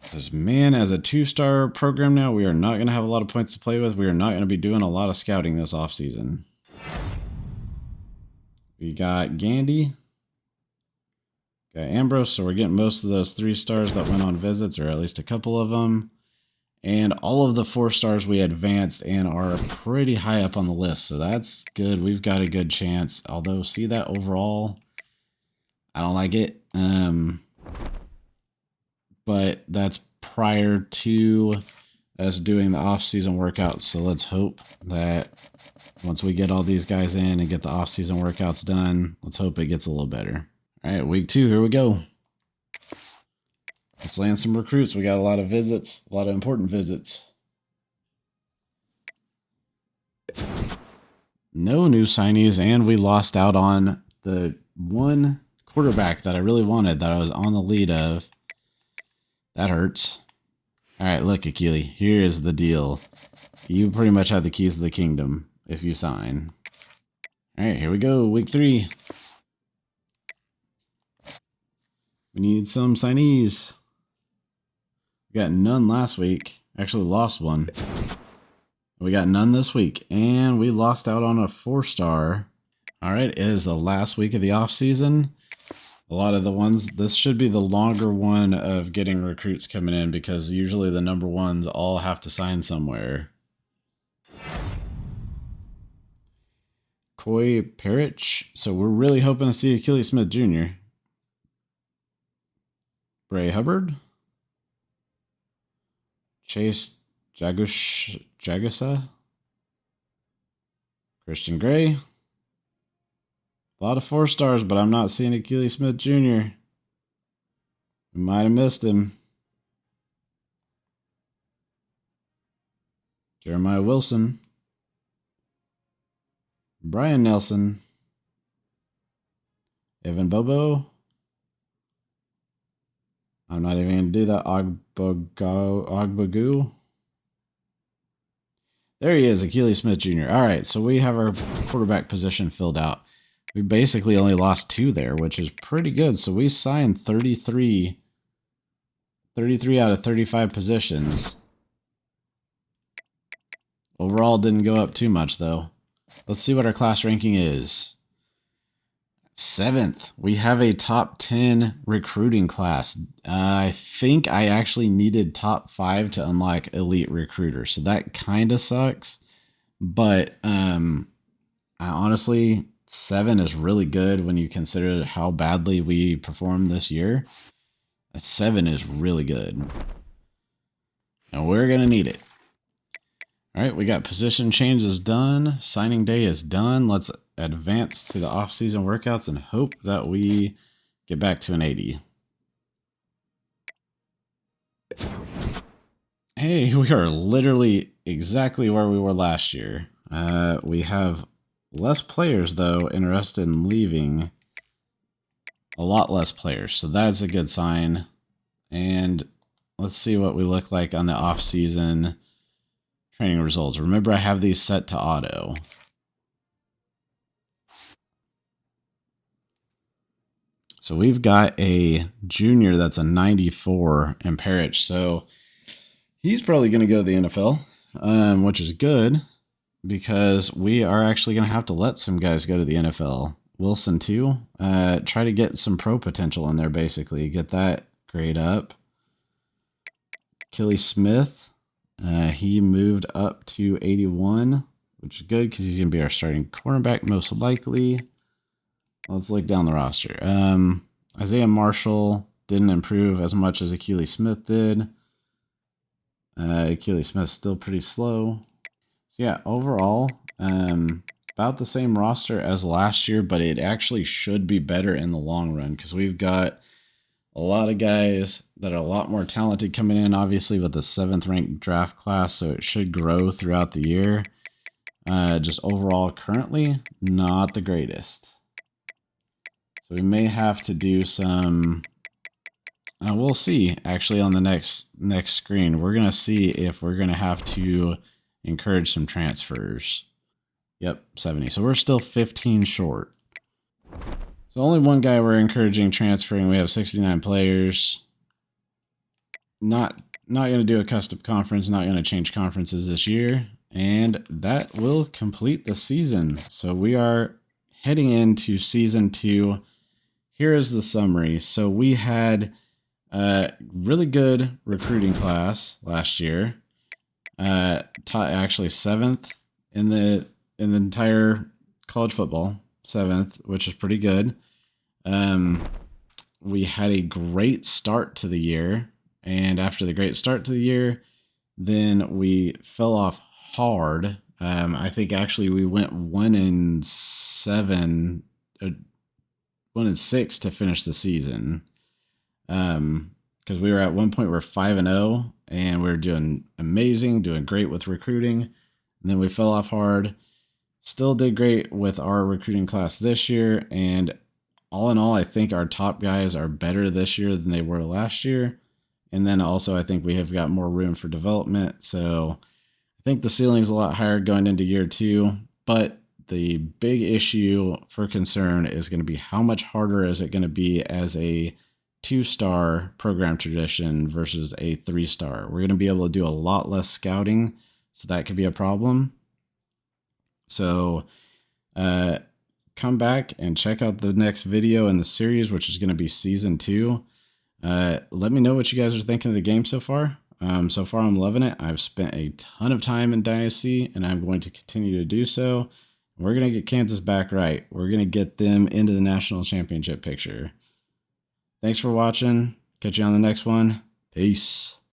Because, man, as a 2-star program now, we are not going to have a lot of points to play with. We are not going to be doing a lot of scouting this offseason. We got Gandy. Got Ambrose, so we're getting most of those 3 stars that went on visits, or at least a couple of them. And all of the 4 stars we advanced and are pretty high up on the list, so that's good. We've got a good chance. Although, see that overall, I don't like it. But that's prior to us doing the off-season workouts, so let's hope that once we get all these guys in and get the off-season workouts done, let's hope it gets a little better. All right, week 2, here we go. Let's land some recruits. We got a lot of visits, a lot of important visits. No new signees, and we lost out on the 1 quarterback that I really wanted, that I was on the lead of. That hurts. All right, look, Akili, here is the deal. You pretty much have the keys to the kingdom if you sign. All right, here we go, week 3. We need some signees. We got none last week. Actually lost 1. We got none this week. And we lost out on a 4-star. All right, it is the last week of the off season. A lot of the ones, this should be the longer one of getting recruits coming in, because usually the number 1s all have to sign somewhere. Coy Parrish. So we're really hoping to see Achilles Smith Jr. Bray Hubbard. Chase Jagusa. Christian Gray. A lot of 4 stars, but I'm not seeing Achilles Smith Jr. We might have missed him. Jeremiah Wilson. Brian Nelson. Evan Bobo. I'm not even going to do that. Ogbagu. There he is, Akili Smith Jr. All right, so we have our quarterback position filled out. We basically only lost 2 there, which is pretty good. So we signed 33 out of 35 positions. Overall, didn't go up too much, though. Let's see what our class ranking is. 7th. We have a top 10 recruiting class. I think I actually needed top 5 to unlock elite recruiter, so that kind of sucks. But I honestly, 7 is really good when you consider how badly we performed this year. 7 is really good. And we're going to need it. All right, we got position changes done. Signing day is done. Let's advance to the off-season workouts and hope that we get back to an 80. Hey, we are literally exactly where we were last year. We have less players, though, interested in leaving. A lot less players, so that's a good sign. And let's see what we look like on the off-season training results. Remember, I have these set to auto. So we've got a junior that's a 94 in Parrish. So he's probably going to go to the NFL, which is good because we are actually going to have to let some guys go to the NFL. Wilson too. Try to get some pro potential in there, basically. Get that grade up. Kelly Smith. He moved up to 81, which is good because he's going to be our starting cornerback most likely. Let's look down the roster. Isaiah Marshall didn't improve as much as Akili Smith did. Akili Smith's still pretty slow. So yeah, overall, about the same roster as last year, but it actually should be better in the long run because we've got a lot of guys that are a lot more talented coming in, obviously, with the 7th ranked draft class, so it should grow throughout the year. Just overall, currently, not the greatest. So we may have to do some... we'll see, actually, on the next screen. We're going to see if we're going to have to encourage some transfers. Yep, 70. So we're still 15 short. So only one guy we're encouraging transferring. We have 69 players. Not going to do a custom conference. Not going to change conferences this year. And that will complete the season. So we are heading into season 2. Here is the summary. So we had a really good recruiting class last year. Actually 7th in the entire college football. 7th, which is pretty good. We had a great start to the year, and after the great start to the year, then we fell off hard. I think actually we went 1-7, 1-6 to finish the season. Because we were at one point we're 5-0, and we were doing amazing, doing great with recruiting, and then we fell off hard. Still did great with our recruiting class this year, and all in all, I think our top guys are better this year than they were last year. And then also, I think we have got more room for development. So I think the ceiling's a lot higher going into year 2. But the big issue for concern is going to be how much harder is it going to be as a 2-star program tradition versus a 3-star. We're going to be able to do a lot less scouting, so that could be a problem. So come back and check out the next video in the series, which is going to be season 2. Let me know what you guys are thinking of the game so far. So far, I'm loving it. I've spent a ton of time in Dynasty, and I'm going to continue to do so. We're going to get Kansas back right. We're going to get them into the national championship picture. Thanks for watching. Catch you on the next one. Peace.